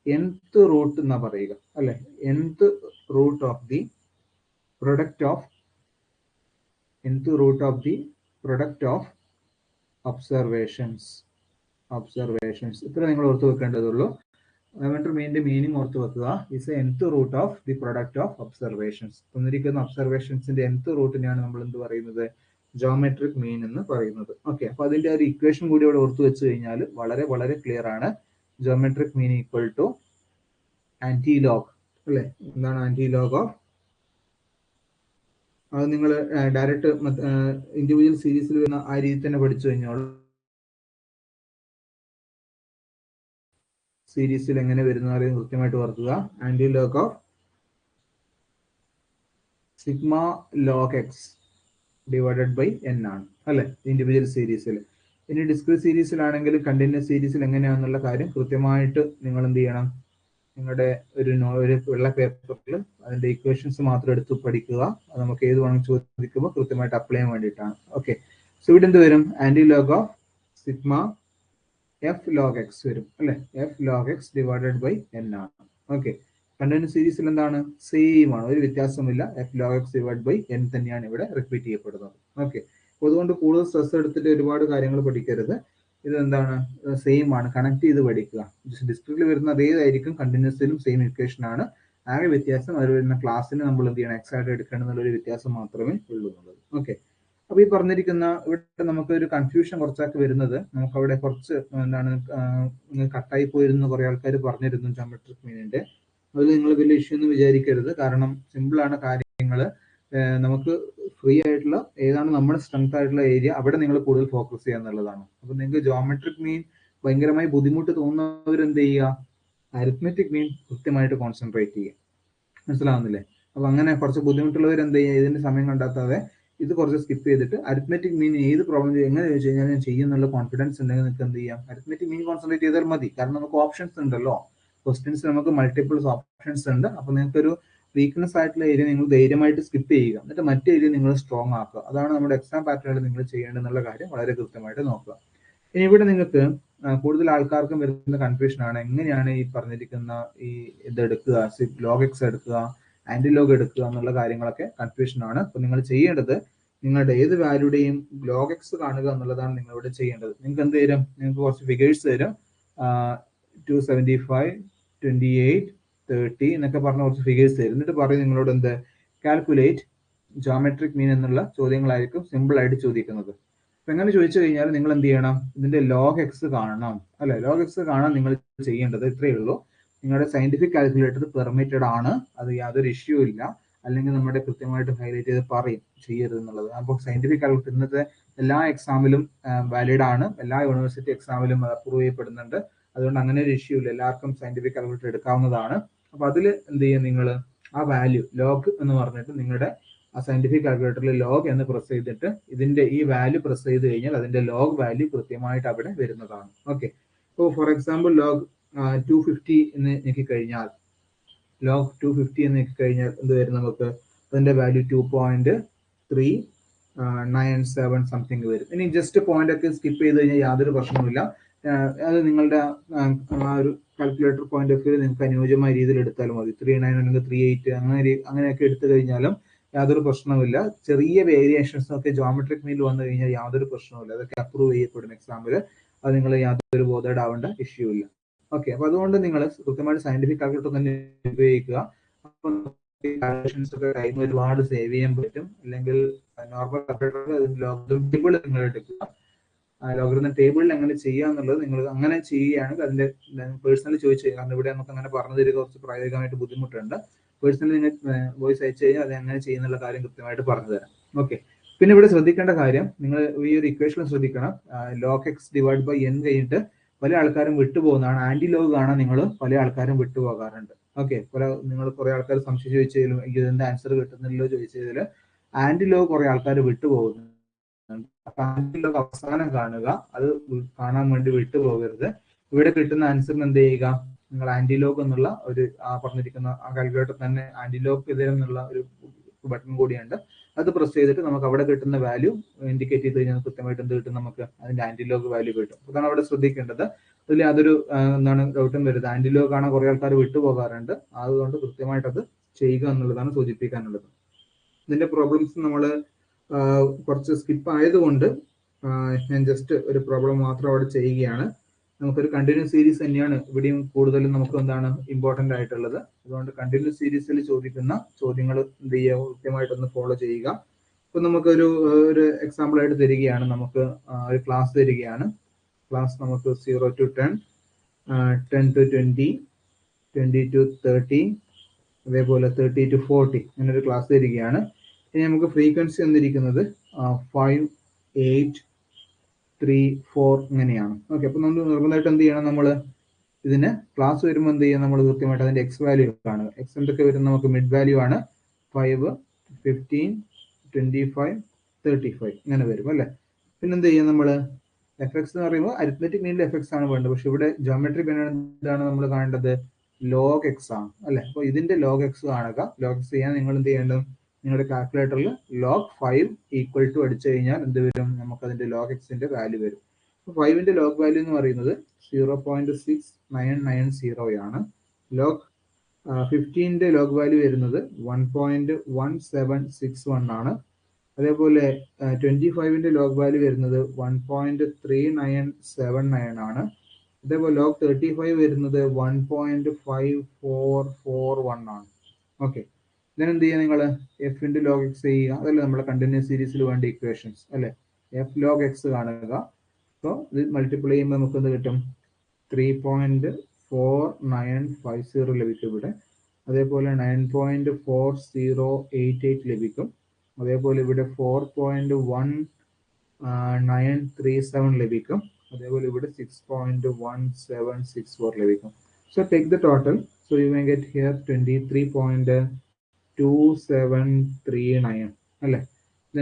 [SPEAKER 1] nth root എന്നാ പറയുക, അല്ലെ? nth root of the product of observations. ഇത്ര നിങ്ങൾ ഓർത്ത് വെക്കേണ്ടതുള്ളൂ. ജോമെട്രിക് മീനിന്റെ മീനിങ് ഓർത്ത് വെക്കുക. Is nth root of the product of observations. തന്നിരിക്കുന്ന ഒബ്സർവേഷൻസിന്റെ nth റൂട്ടിനെയാണ് നമ്മൾ എന്ത് പറയുന്നത്, ജോമെട്രിക് മീൻ എന്ന് പറയുന്നത്. ഓക്കെ, അപ്പൊ അതിന്റെ ഒരു ഇക്വേഷൻ കൂടി അവിടെ ഓർത്ത് വെച്ച് കഴിഞ്ഞാൽ വളരെ വളരെ ക്ലിയർ ആണ്. Geometric mean equal to anti log, അല്ലെ? എന്താണ് ആന്റി ലോഗ് ഓഫ്, അത് നിങ്ങൾ ഡയറക്റ്റ് ഇൻഡിവിജ്വൽ സീരീസിൽ വരുന്ന ആ രീതി തന്നെ പഠിച്ചു കഴിഞ്ഞോളൂ. സീരീസിൽ എങ്ങനെ വരുന്ന കൃത്യമായിട്ട് ഓർക്കുക. Anti log of sigma log x divided by n ആണ് അല്ലെ ഇൻഡിവിജ്വൽ സീരീസിൽ. ഇനി ഡിസ്ക്രീറ്റ് സീരീസിലാണെങ്കിൽ കണ്ടിന്യൂസ് സീരീസിൽ എങ്ങനെയാണെന്നുള്ള കാര്യം കൃത്യമായിട്ട് നിങ്ങൾ എന്ത് ചെയ്യണം, നിങ്ങളുടെ ഒരു വെള്ള പേപ്പറിൽ അതിന്റെ ഇക്വേഷൻസ് മാത്രം എടുത്ത് പഠിക്കുക. അത് നമുക്ക് ഏത് വേണമെങ്കിൽ ചോദിക്കുമ്പോൾ കൃത്യമായിട്ട് അപ്ലൈ ചെയ്യാൻ വേണ്ടിയിട്ടാണ്. ഓക്കെ, സോ ഇവിടെ എന്ത് വരും, anti log of sigma f log x വരും അല്ലെ, f log x divided by n ആണ്. ഓക്കെ, കണ്ടിന്യൂസ് സീരീസിൽ എന്താണ്, സെയിം ആണ്, ഒരു വ്യത്യാസമില്ല, f log x divide by n തന്നെയാണ് ഇവിടെ റിപ്പീറ്റ് ചെയ്യപ്പെടുന്നത്. ഓക്കെ, അതുകൊണ്ട് കൂടുതൽ സ്ട്രെസ് എടുത്തിട്ട് ഒരുപാട് കാര്യങ്ങൾ പഠിക്കരുത്. ഇത് എന്താണ്, സെയിം ആണ്, കണക്ട് ചെയ്ത് പഠിക്കുക. ഡിസ്ക്രീറ്റിൽ വരുന്ന അതേതായിരിക്കും കണ്ടിന്യൂസിലും സെയിം ഇക്വേഷൻ ആണ്. ആകെ വ്യത്യാസം അതിൽ വരുന്ന ക്ലാസ്സിന് നമ്മൾ എന്ത് ചെയ്യണം, എക്സാക്ട് എടുക്കണം എന്നുള്ളൊരു വ്യത്യാസം മാത്രമേ ഉള്ളൂ എന്നുള്ളത്. ഓക്കെ, അപ്പൊ ഈ പറഞ്ഞിരിക്കുന്ന ഇവിടെ നമുക്ക് ഒരു കൺഫ്യൂഷൻ കുറച്ചൊക്കെ വരുന്നത്, നമുക്ക് അവിടെ കുറച്ച് എന്താണ് കട്ടായി പോയിരുന്നു കുറെ ആൾക്കാർ പറഞ്ഞിരുന്നു ജോമെട്രിക് മീനിന്റെ. അതിൽ നിങ്ങൾ വലിയ ഇഷ്യൂ എന്ന് വിചാരിക്കരുത്, കാരണം സിമ്പിൾ ആണ് കാര്യങ്ങൾ. നമുക്ക് ഫ്രീ ആയിട്ടുള്ള ഏതാണ് നമ്മുടെ സ്ട്രെങ്ത് ആയിട്ടുള്ള ഏരിയ അവിടെ നിങ്ങൾ കൂടുതൽ ഫോക്കസ് ചെയ്യുക എന്നുള്ളതാണ്. അപ്പൊ നിങ്ങൾക്ക് ജോമെട്രിക് മീൻ ഭയങ്കരമായി ബുദ്ധിമുട്ട് തോന്നുന്നവർ എന്ത് ചെയ്യുക, അരിത്മെറ്റിക് മീൻ കൃത്യമായിട്ട് കോൺസെൻട്രേറ്റ് ചെയ്യുക. മനസ്സിലാവുന്നില്ലേ? അപ്പൊ അങ്ങനെ കുറച്ച് ബുദ്ധിമുട്ടുള്ളവർ എന്ത് ചെയ്യുക, ഇതിന്റെ സമയം കണ്ടെത്താതെ ഇത് കുറച്ച് സ്കിപ്പ് ചെയ്തിട്ട് അരിത്മെറ്റിക് മീൻ ഏത് പ്രോബ്ലം എങ്ങനെ ചോദിച്ചു കഴിഞ്ഞാൽ ഞാൻ ചെയ്യുന്നുള്ള കോൺഫിഡൻസ് ഉണ്ടെങ്കിൽ നിങ്ങൾക്ക് എന്ത് ചെയ്യാം, അരിത്മെറ്റിക് മീൻ കോൺസെൻട്രേറ്റ് ചെയ്താൽ മതി. കാരണം നമുക്ക് ഓപ്ഷൻസ് ഉണ്ടല്ലോ, ക്വസ്റ്റ്യൻസ് നമുക്ക് മൾട്ടിപ്പിൾസ് ഓപ്ഷൻസ് ഉണ്ട്. അപ്പൊ നിങ്ങൾക്കൊരു വീക്ക്നെസ് ആയിട്ടുള്ള ഏരിയ നിങ്ങൾ ധൈര്യമായിട്ട് സ്കിപ്പ് ചെയ്യുക, എന്നിട്ട് മറ്റേ ഏരിയ നിങ്ങൾ സ്ട്രോങ് ആക്കുക. അതാണ് നമ്മുടെ എക്സാം പാറ്റേണിൽ നിങ്ങൾ ചെയ്യേണ്ടതെന്നുള്ള കാര്യം വളരെ കൃത്യമായിട്ട് നോക്കുക. ഇനി ഇവിടെ നിങ്ങൾക്ക് കൂടുതൽ ആൾക്കാർക്കും വരുന്ന കൺഫ്യൂഷൻ ആണ്, എങ്ങനെയാണ് ഈ പറഞ്ഞിരിക്കുന്ന ഈ ഇത് എടുക്കുക, ലോഗ് എക്സ് എടുക്കുക, ആന്റി ലോഗ് എടുക്കുക എന്നുള്ള കാര്യങ്ങളൊക്കെ കൺഫ്യൂഷൻ ആണ്. അപ്പൊ നിങ്ങൾ ചെയ്യേണ്ടത്, നിങ്ങളുടെ ഏത് വാല്യൂടെയും ലോഗ് എക്സ് കാണുക എന്നുള്ളതാണ് നിങ്ങളിവിടെ ചെയ്യേണ്ടത്. നിങ്ങൾക്ക് എന്ത് തരും, നിങ്ങൾക്ക് കുറച്ച് ഫിഗേഴ്സ് തരും, 275, 28, 30 എന്നൊക്കെ പറഞ്ഞ കുറച്ച് ഫിഗേഴ്സ് തരും. എന്നിട്ട് പറയും നിങ്ങളോട് എന്ത്, കാൽക്കുലേറ്റ് ജോമെട്രിക് മീൻ എന്നുള്ള ചോദ്യങ്ങളായിരിക്കും സിമ്പിൾ ആയിട്ട് ചോദിക്കുന്നത്. അപ്പൊ എങ്ങനെ ചോദിച്ചു കഴിഞ്ഞാൽ നിങ്ങൾ എന്ത് ചെയ്യണം, ഇതിന്റെ ലോഗ് എക്സ് കാണണം അല്ലെ, ലോഗ് എക്സ് കാണാൻ നിങ്ങൾ ചെയ്യേണ്ടത് ഇത്രയേ ഉള്ളൂ. നിങ്ങളുടെ സയന്റിഫിക് കാൽക്കുലേറ്റർ പെർമിറ്റഡ് ആണ്, അത് യാതൊരു ഇഷ്യൂ ഇല്ല. അല്ലെങ്കിൽ നമ്മുടെ കൃത്യമായിട്ട് ഹൈലൈറ്റ് ചെയ്ത് പറയും ചെയ്യരുത് എന്നുള്ളത്. അപ്പോൾ സയന്റിഫിക് കാൽക്കുലേറ്റർ ഇന്നത്തെ എല്ലാ എക്സാമിലും വാലിഡ് ആണ്, എല്ലാ യൂണിവേഴ്സിറ്റി എക്സാമിലും അപ്രൂവ് ചെയ്യപ്പെടുന്നുണ്ട്. അതുകൊണ്ട് അങ്ങനെ ഒരു ഇഷ്യൂ ഇല്ല, എല്ലാവർക്കും സയന്റിഫിക് കാൽക്കുലേറ്റർ എടുക്കാവുന്നതാണ്. അപ്പൊ അതിൽ എന്ത് ചെയ്യും, നിങ്ങൾ ആ വാല്യൂ ലോഗ് എന്ന് പറഞ്ഞിട്ട് നിങ്ങളുടെ ആ സയന്റിഫിക് കാൽക്കുലേറ്ററിൽ ലോഗ് എന്ന് പ്രസ് ചെയ്തിട്ട് ഇതിന്റെ ഈ വാല്യൂ പ്രസ് ചെയ്ത് കഴിഞ്ഞാൽ അതിന്റെ ലോഗ് വാല്യൂ കൃത്യമായിട്ട് അവിടെ വരുന്നതാണ്. ഓക്കെ, ഇപ്പോൾ ഫോർ എക്സാമ്പിൾ ലോഗ് 250 എന്ന് ഞെക്കി കഴിഞ്ഞാൽ, ലോഗ് 250 എന്ന് ഞെക്കി കഴിഞ്ഞാൽ എന്ത് വരും, നമുക്ക് അതിന്റെ വാല്യൂ 2.397 സംതിങ് വരും. ഇനി ജസ്റ്റ് പോയിന്റ് ഒക്കെ സ്കിപ്പ് ചെയ്ത് കഴിഞ്ഞാൽ യാതൊരു പ്രശ്നവുമില്ല. അത് നിങ്ങളുടെ ആ ഒരു കാൽക്കുലേറ്റർ പോയിന്റ് ഓഫ് വ്യൂ നിങ്ങൾക്ക് അനുയോജ്യമായ രീതിയിൽ എടുത്താലും മതി. 39 അല്ലെങ്കിൽ 38 അങ്ങനെയൊക്കെ എടുത്തു കഴിഞ്ഞാലും യാതൊരു പ്രശ്നവുമില്ല. ചെറിയ വേരിയേഷൻസ് ഒക്കെ ജോമെട്രിക് മീനിൽ വന്നു കഴിഞ്ഞാൽ യാതൊരു പ്രശ്നവുമില്ല, അതൊക്കെ അപ്രൂവ് ചെയ്യപ്പെടും എക്സാമിൽ. അത് നിങ്ങൾ യാതൊരു ബോധേഡ് ആവേണ്ട ഇഷ്യൂ ഇല്ല. ഓക്കെ, അപ്പൊ അതുകൊണ്ട് നിങ്ങൾ കൃത്യമായിട്ട് സയന്റിഫിക് കാൽക്കുലേറ്റർ തന്നെ ഉപയോഗിക്കുക. അപ്പൊ ടൈം ഒരുപാട് സേവ് ചെയ്യാൻ പറ്റും. അല്ലെങ്കിൽ നോർമൽ കാൽക്കുലേറ്റർ ടേബിൾ നിങ്ങൾ എടുക്കുക. ലോഗരിതം ടേബിളിൽ എങ്ങനെ ചെയ്യുക എന്നുള്ളത് നിങ്ങൾ അങ്ങനെ ചെയ്യുകയാണെങ്കിൽ അതിന്റെ പേഴ്സണലി ചോദിച്ചു, കാരണം ഇവിടെ നമുക്ക് അങ്ങനെ പറഞ്ഞു തരിക കുറച്ച് പ്രായോഗികമായിട്ട് ബുദ്ധിമുട്ടുണ്ട്. പേഴ്സണലി നിങ്ങൾ വോയിസ് അയച്ചു കഴിഞ്ഞാൽ അത് എങ്ങനെ ചെയ്യുന്നുള്ള കാര്യം കൃത്യമായിട്ട് പറഞ്ഞു തരാം. ഓക്കെ, പിന്നെ ഇവിടെ ശ്രദ്ധിക്കേണ്ട കാര്യം, നിങ്ങൾ ഈ ഒരു ഇക്വേഷൻ ശ്രദ്ധിക്കണം, log x divide by n കഴിഞ്ഞിട്ട് പല ആൾക്കാരും വിട്ടുപോകുന്നതാണ്. ആന്റി ലോഗ് കാണാൻ നിങ്ങൾ പല ആൾക്കാരും വിട്ടുപോകാറുണ്ട്. ഓക്കെ, നിങ്ങൾ കുറെ ആൾക്കാർ സംശയം ചോദിച്ചതിലും ഇതിന്റെ ആൻസർ കിട്ടുന്നില്ലല്ലോ ചോദിച്ചതിൽ ആന്റി ലോഗ് കുറെ ആൾക്കാർ വിട്ടുപോകുന്നു. അപ്പൊ ആന്റി ലോഗ് അവസാനം കാണുക, അത് കാണാൻ വേണ്ടി വിട്ടുപോകരുത്. ഇവിടെ കിട്ടുന്ന ആൻസറിന് എന്ത് ചെയ്യുക, നിങ്ങൾ ആന്റി ലോഗ് എന്നുള്ള ഒരു പറഞ്ഞിരിക്കുന്ന ആ കാൽക്കുലേറ്റർ തന്നെ ആന്റി ലോഗ് എന്നുള്ള ഒരു ബട്ടൺ കൂടിയുണ്ട്, അത് പ്രസ് ചെയ്തിട്ട് നമുക്ക് അവിടെ കിട്ടുന്ന വാല്യൂ ഇൻഡിക്കേറ്റ് ചെയ്ത് കഴിഞ്ഞാൽ കൃത്യമായിട്ട് എന്ത് കിട്ടും, നമുക്ക് അതിന്റെ ആന്റി ലോഗ് വാല്യൂ കിട്ടും. അതാണ് അവിടെ ശ്രദ്ധിക്കേണ്ടത്. അതിൽ അതൊരു എന്താണ് ഡൗട്ടും വരുന്നത്. ആന്റി ലോഗ് കാണാൻ കുറെ ആൾക്കാർ വിട്ടുപോകാറുണ്ട്, അതുകൊണ്ട് കൃത്യമായിട്ട് അത് ചെയ്യുക എന്നുള്ളതാണ് സൂചിപ്പിക്കാനുള്ളത്. ഇതിന്റെ പ്രോബ്ലംസ് നമ്മൾ കുറച്ച് സ്കിപ്പ് ആയതുകൊണ്ട് ഞാൻ ജസ്റ്റ് ഒരു പ്രോബ്ലം മാത്രം അവിടെ ചെയ്യുകയാണ്. നമുക്കൊരു കണ്ടിന്യൂസ് സീരീസ് തന്നെയാണ് ഇവിടെയും കൂടുതലും നമുക്ക് എന്താണ് ഇമ്പോർട്ടന്റ് ആയിട്ടുള്ളത്. അതുകൊണ്ട് കണ്ടിന്യൂസ് സീരീസിൽ ചോദിക്കുന്ന ചോദ്യങ്ങൾ എന്ത് ചെയ്യുക, കൃത്യമായിട്ടൊന്ന് ഫോളോ ചെയ്യുക. ഇപ്പൊ നമുക്കൊരു എക്സാമ്പിൾ ആയിട്ട് തരികയാണ്, നമുക്ക് ഒരു ക്ലാസ് തരികയാണ്. ക്ലാസ് നമുക്ക് 0 to 10, 10 to 20, 20 to 30, അതേപോലെ 30 to 40 അങ്ങനെ ഒരു ക്ലാസ് തരികയാണ്. ഇനി നമുക്ക് ഫ്രീക്വൻസി വന്നിരിക്കുന്നത് 5, 8, 3, 4 ഇങ്ങനെയാണ്. ഓക്കെ, അപ്പൊ നമ്മൾ നിർബന്ധമായിട്ട് എന്ത് ചെയ്യണം, നമ്മൾ ഇതിന് ക്ലാസ് വരുമ്പോൾ എന്ത് ചെയ്യാം, നമ്മൾ കൃത്യമായിട്ട് അതിന്റെ എക്സ് വാല്യൂ കാണുക. എക്സ് എന്തൊക്കെ വരും, നമുക്ക് മിഡ് വാല്യൂ ആണ് 5, 15, 25, 35 ഇങ്ങനെ വരും അല്ലേ. പിന്നെന്ത് ചെയ്യും നമ്മൾ? എഫ് എക്സ് എന്ന് പറയുമ്പോൾ അരിത്മെറ്റിക് മീനിൽ എഫ് എക്സ് ആണ് വേണ്ടത്. പക്ഷെ ഇവിടെ ജോമെട്രിക് മീൻ എന്താണ് നമ്മൾ കാണേണ്ടത്? ലോഗ് എക്സ് ആണ് അല്ലെ. അപ്പോൾ ഇതിന്റെ ലോഗ് എക്സ് കാണുക. ലോഗ് എക്സ് ചെയ്യാൻ നിങ്ങൾ എന്ത് ചെയ്യേണ്ടത്? നിങ്ങളുടെ കാൽക്കുലേറ്ററിൽ ലോഗ് 5 ഈക്വൽ ടു അടിച്ചു കഴിഞ്ഞാൽ എന്ത് വരും? നമുക്ക് അതിന്റെ ലോഗ് എക്സിന്റെ വാല്യൂ വരും. 5ന്റെ ലോഗ് വാല്യൂ എന്ന് പറയുന്നത് 0.6990 ആണ്. ലോഗ് 15ന്റെ ലോഗ് വാല്യൂ വരുന്നത് 1.1761 ആണ്. അതേപോലെ 25ന്റെ ലോഗ് വാല്യൂ വരുന്നത് 1.3979 ആണ്. അതേപോലെ ലോഗ് 35 വരുന്നത് 1.5441 ആണ്. ഓക്കെ, ഇതിനെന്ത് ചെയ്യുക? നിങ്ങൾ എഫിന്റെ ലോഗ് എക്സ് ചെയ്യുക. അതല്ലേ നമ്മുടെ കണ്ടിന്യൂസ് സീരീസിൽ വേണ്ട ഇക്വേഷൻസ് അല്ലെ. എഫ് ലോഗ് എക്സ് കാണുക. അപ്പോൾ ഇത് മൾട്ടിപ്ലൈ ചെയ്യുമ്പോൾ നമുക്ക് എന്ത് കിട്ടും? 3.4950 ലഭിക്കും ഇവിടെ. അതേപോലെ 9.4088 ലഭിക്കും. അതേപോലെ ഇവിടെ 4.1937 ലഭിക്കും. അതേപോലെ ഇവിടെ 6.1764 ലഭിക്കും. So take the total. So you may get here 23.2739 അല്ലേ.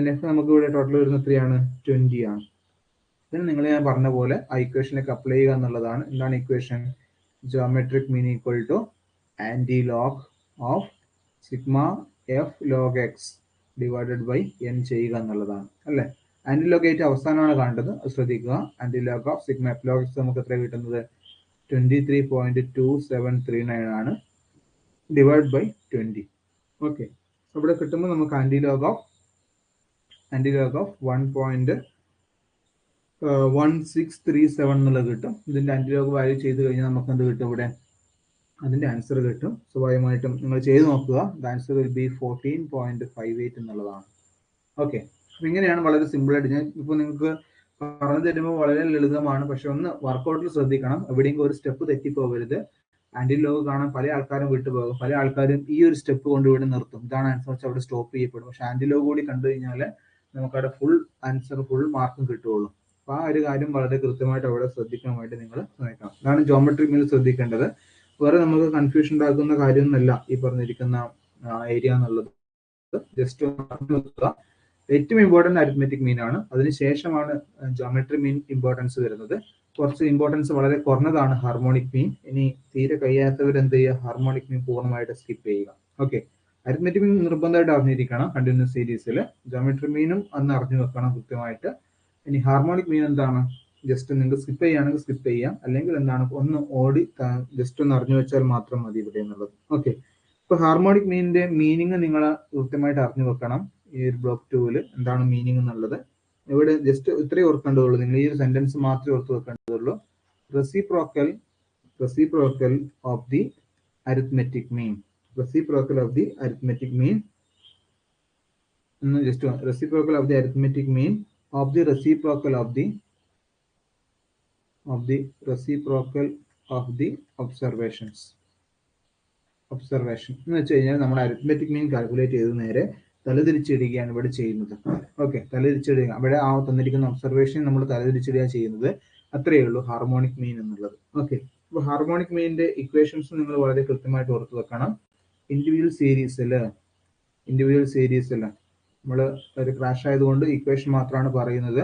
[SPEAKER 1] നെക്സ്റ്റ് നമുക്ക് ഇവിടെ ടോട്ടൽ വരുന്ന എത്രയാണ്? 20 ആണ്. പിന്നെ നിങ്ങൾ ഞാൻ പറഞ്ഞ പോലെ ആ ഇക്വേഷനിലേക്ക് അപ്ലൈ ചെയ്യുക എന്നുള്ളതാണ്. എന്താണ് equation? Geometric mean equal to anti log of sigma f log x divided by n ചെയ്യുക എന്നുള്ളതാണ് അല്ലെ. ആന്റി ലോഗ് ഏറ്റവും അവസാനമാണ് കാണേണ്ടത്, അത് ശ്രദ്ധിക്കുക. Anti log of sigma f log x നമുക്ക് എത്ര കിട്ടുന്നത്? 23.2739 ആണ്. Divide by 20. ഓക്കെ, ഇവിടെ കിട്ടുമ്പോൾ നമുക്ക് ആന്റി ലോഗ് ഓഫ് 1.1637 എന്നുള്ളത് കിട്ടും. ഇതിന്റെ ആന്റി ലോഗ് വാല്യൂ ചെയ്ത് കഴിഞ്ഞാൽ നമുക്ക് എന്ത് കിട്ടും? ഇവിടെ അതിന്റെ ആൻസർ കിട്ടും. സ്വാഭാവികമായിട്ടും നിങ്ങൾ ചെയ്ത് നോക്കുക. ദ ആൻസർ വിൽ ബി 14.58 എന്നുള്ളതാണ്. ഓക്കെ, അപ്പൊ ഇങ്ങനെയാണ് വളരെ സിമ്പിൾ ആയിട്ട്. ഞാൻ ഇപ്പൊ നിങ്ങൾക്ക് പറഞ്ഞു തരുമ്പോൾ വളരെ ലളിതമാണ്, പക്ഷെ ഒന്ന് വർക്കൗട്ടിൽ ശ്രദ്ധിക്കണം. എവിടെയെങ്കിലും ഒരു സ്റ്റെപ്പ് തെറ്റിപ്പോകരുത്. ആന്റി ലോഗ് കാണാൻ പല ആൾക്കാരും വിട്ടുപോകും. പല ആൾക്കാരും ഈ ഒരു സ്റ്റെപ്പ് കൊണ്ട് ഇവിടെ നിർത്തും. ഇതാണ് ആൻസർ വെച്ചാൽ അവിടെ സ്റ്റോപ്പ് ചെയ്യപ്പെടും. പക്ഷെ ആന്റി ലോഗ് കൂടി കണ്ടു കഴിഞ്ഞാൽ നമുക്കവിടെ ഫുൾ ആൻസർ, ഫുൾ മാർക്കും കിട്ടുള്ളൂ. അപ്പൊ ആ ഒരു കാര്യം വളരെ കൃത്യമായിട്ട് അവിടെ ശ്രദ്ധിക്കാൻ വേണ്ടി നിങ്ങൾ ശ്രമിക്കണം. ഇതാണ് ജോമെട്രിക് മീൻ ശ്രദ്ധിക്കേണ്ടത്. വേറെ നമുക്ക് കൺഫ്യൂഷൻ ഉണ്ടാക്കുന്ന കാര്യമൊന്നുമല്ല ഈ പറഞ്ഞിരിക്കുന്ന ഏരിയ എന്നുള്ളത്. ജസ്റ്റ് നോക്കുക. ഏറ്റവും ഇമ്പോർട്ടന്റ് അരിത്മെറ്റിക് മീൻ ആണ്. അതിനുശേഷമാണ് ജോമെട്രി മീൻ ഇമ്പോർട്ടൻസ് വരുന്നത്. കുറച്ച് ഇമ്പോർട്ടൻസ് വളരെ കുറഞ്ഞതാണ് ഹാർമോണിക് മീൻ. ഇനി തീരെ കഴിയാത്തവർ എന്ത് ചെയ്യുക? ഹാർമോണിക് മീൻ പൂർണ്ണമായിട്ട് സ്കിപ്പ് ചെയ്യുക. ഓക്കെ, അരിത്മെറ്റിക് മീൻ നിർബന്ധമായിട്ട് അറിഞ്ഞിരിക്കണം കണ്ടിന്യൂസ് സീരീസിൽ. ജോമെട്രി മീനും അന്ന് അറിഞ്ഞു വെക്കണം കൃത്യമായിട്ട്. ഇനി ഹാർമോണിക് മീൻ എന്താണ്? ജസ്റ്റ് നിങ്ങൾക്ക് സ്കിപ്പ് ചെയ്യുകയാണെങ്കിൽ സ്കിപ്പ് ചെയ്യാം, അല്ലെങ്കിൽ എന്താണ് ഒന്ന് ഓടി ജസ്റ്റ് ഒന്ന് അറിഞ്ഞു വെച്ചാൽ മാത്രം മതി ഇവിടെ എന്നുള്ളത്. ഓക്കെ, ഇപ്പൊ ഹാർമോണിക് മീനിന്റെ മീനിങ് നിങ്ങൾ കൃത്യമായിട്ട് അറിഞ്ഞു വെക്കണം. ഈ ഒരു ബ്ലോക്ക് 2 എന്താണ് മീനിങ് എന്നുള്ളത് ഇവിടെ ജസ്റ്റ് ഇത്രയും ഓർക്കേണ്ടതുള്ളൂ. നിങ്ങൾ ഈ ഒരു സെന്റൻസ് മാത്രമേ ഓർത്ത് വെക്കേണ്ടതുള്ളൂ. Reciprocal of the arithmetic mean. Reciprocal of the arithmetic mean എന്ന് just reciprocal of the arithmetic mean of the reciprocal of the observations. Observation എന്ന് വെച്ച് കഴിഞ്ഞാൽ നമ്മുടെ അരിത്മെറ്റിക് മീൻ കാൽക്കുലേറ്റ് ചെയ്ത് നേരെ തലതിരിച്ചിടുകയാണ് ഇവിടെ ചെയ്യുന്നത്. ഓക്കെ, തലതിരിച്ചിടുക. അവിടെ ആ തന്നിരിക്കുന്ന ഒബ്സർവേഷൻ നമ്മൾ തലതിരിച്ചിടുക ചെയ്യുന്നത്. അത്രയേ ഉള്ളൂ ഹാർമോണിക് മീൻ എന്നുള്ളത്. ഓക്കെ, അപ്പൊ ഹാർമോണിക് മീനിന്റെ ഇക്വേഷൻസ് നിങ്ങൾ വളരെ കൃത്യമായിട്ട് ഓർത്ത് വെക്കണം. ഇൻഡിവിജ്വൽ സീരീസിൽ നമ്മൾ ഒരു ക്രാഷ് ആയതുകൊണ്ട് ഇക്വേഷൻ മാത്രമാണ് പറയുന്നത്.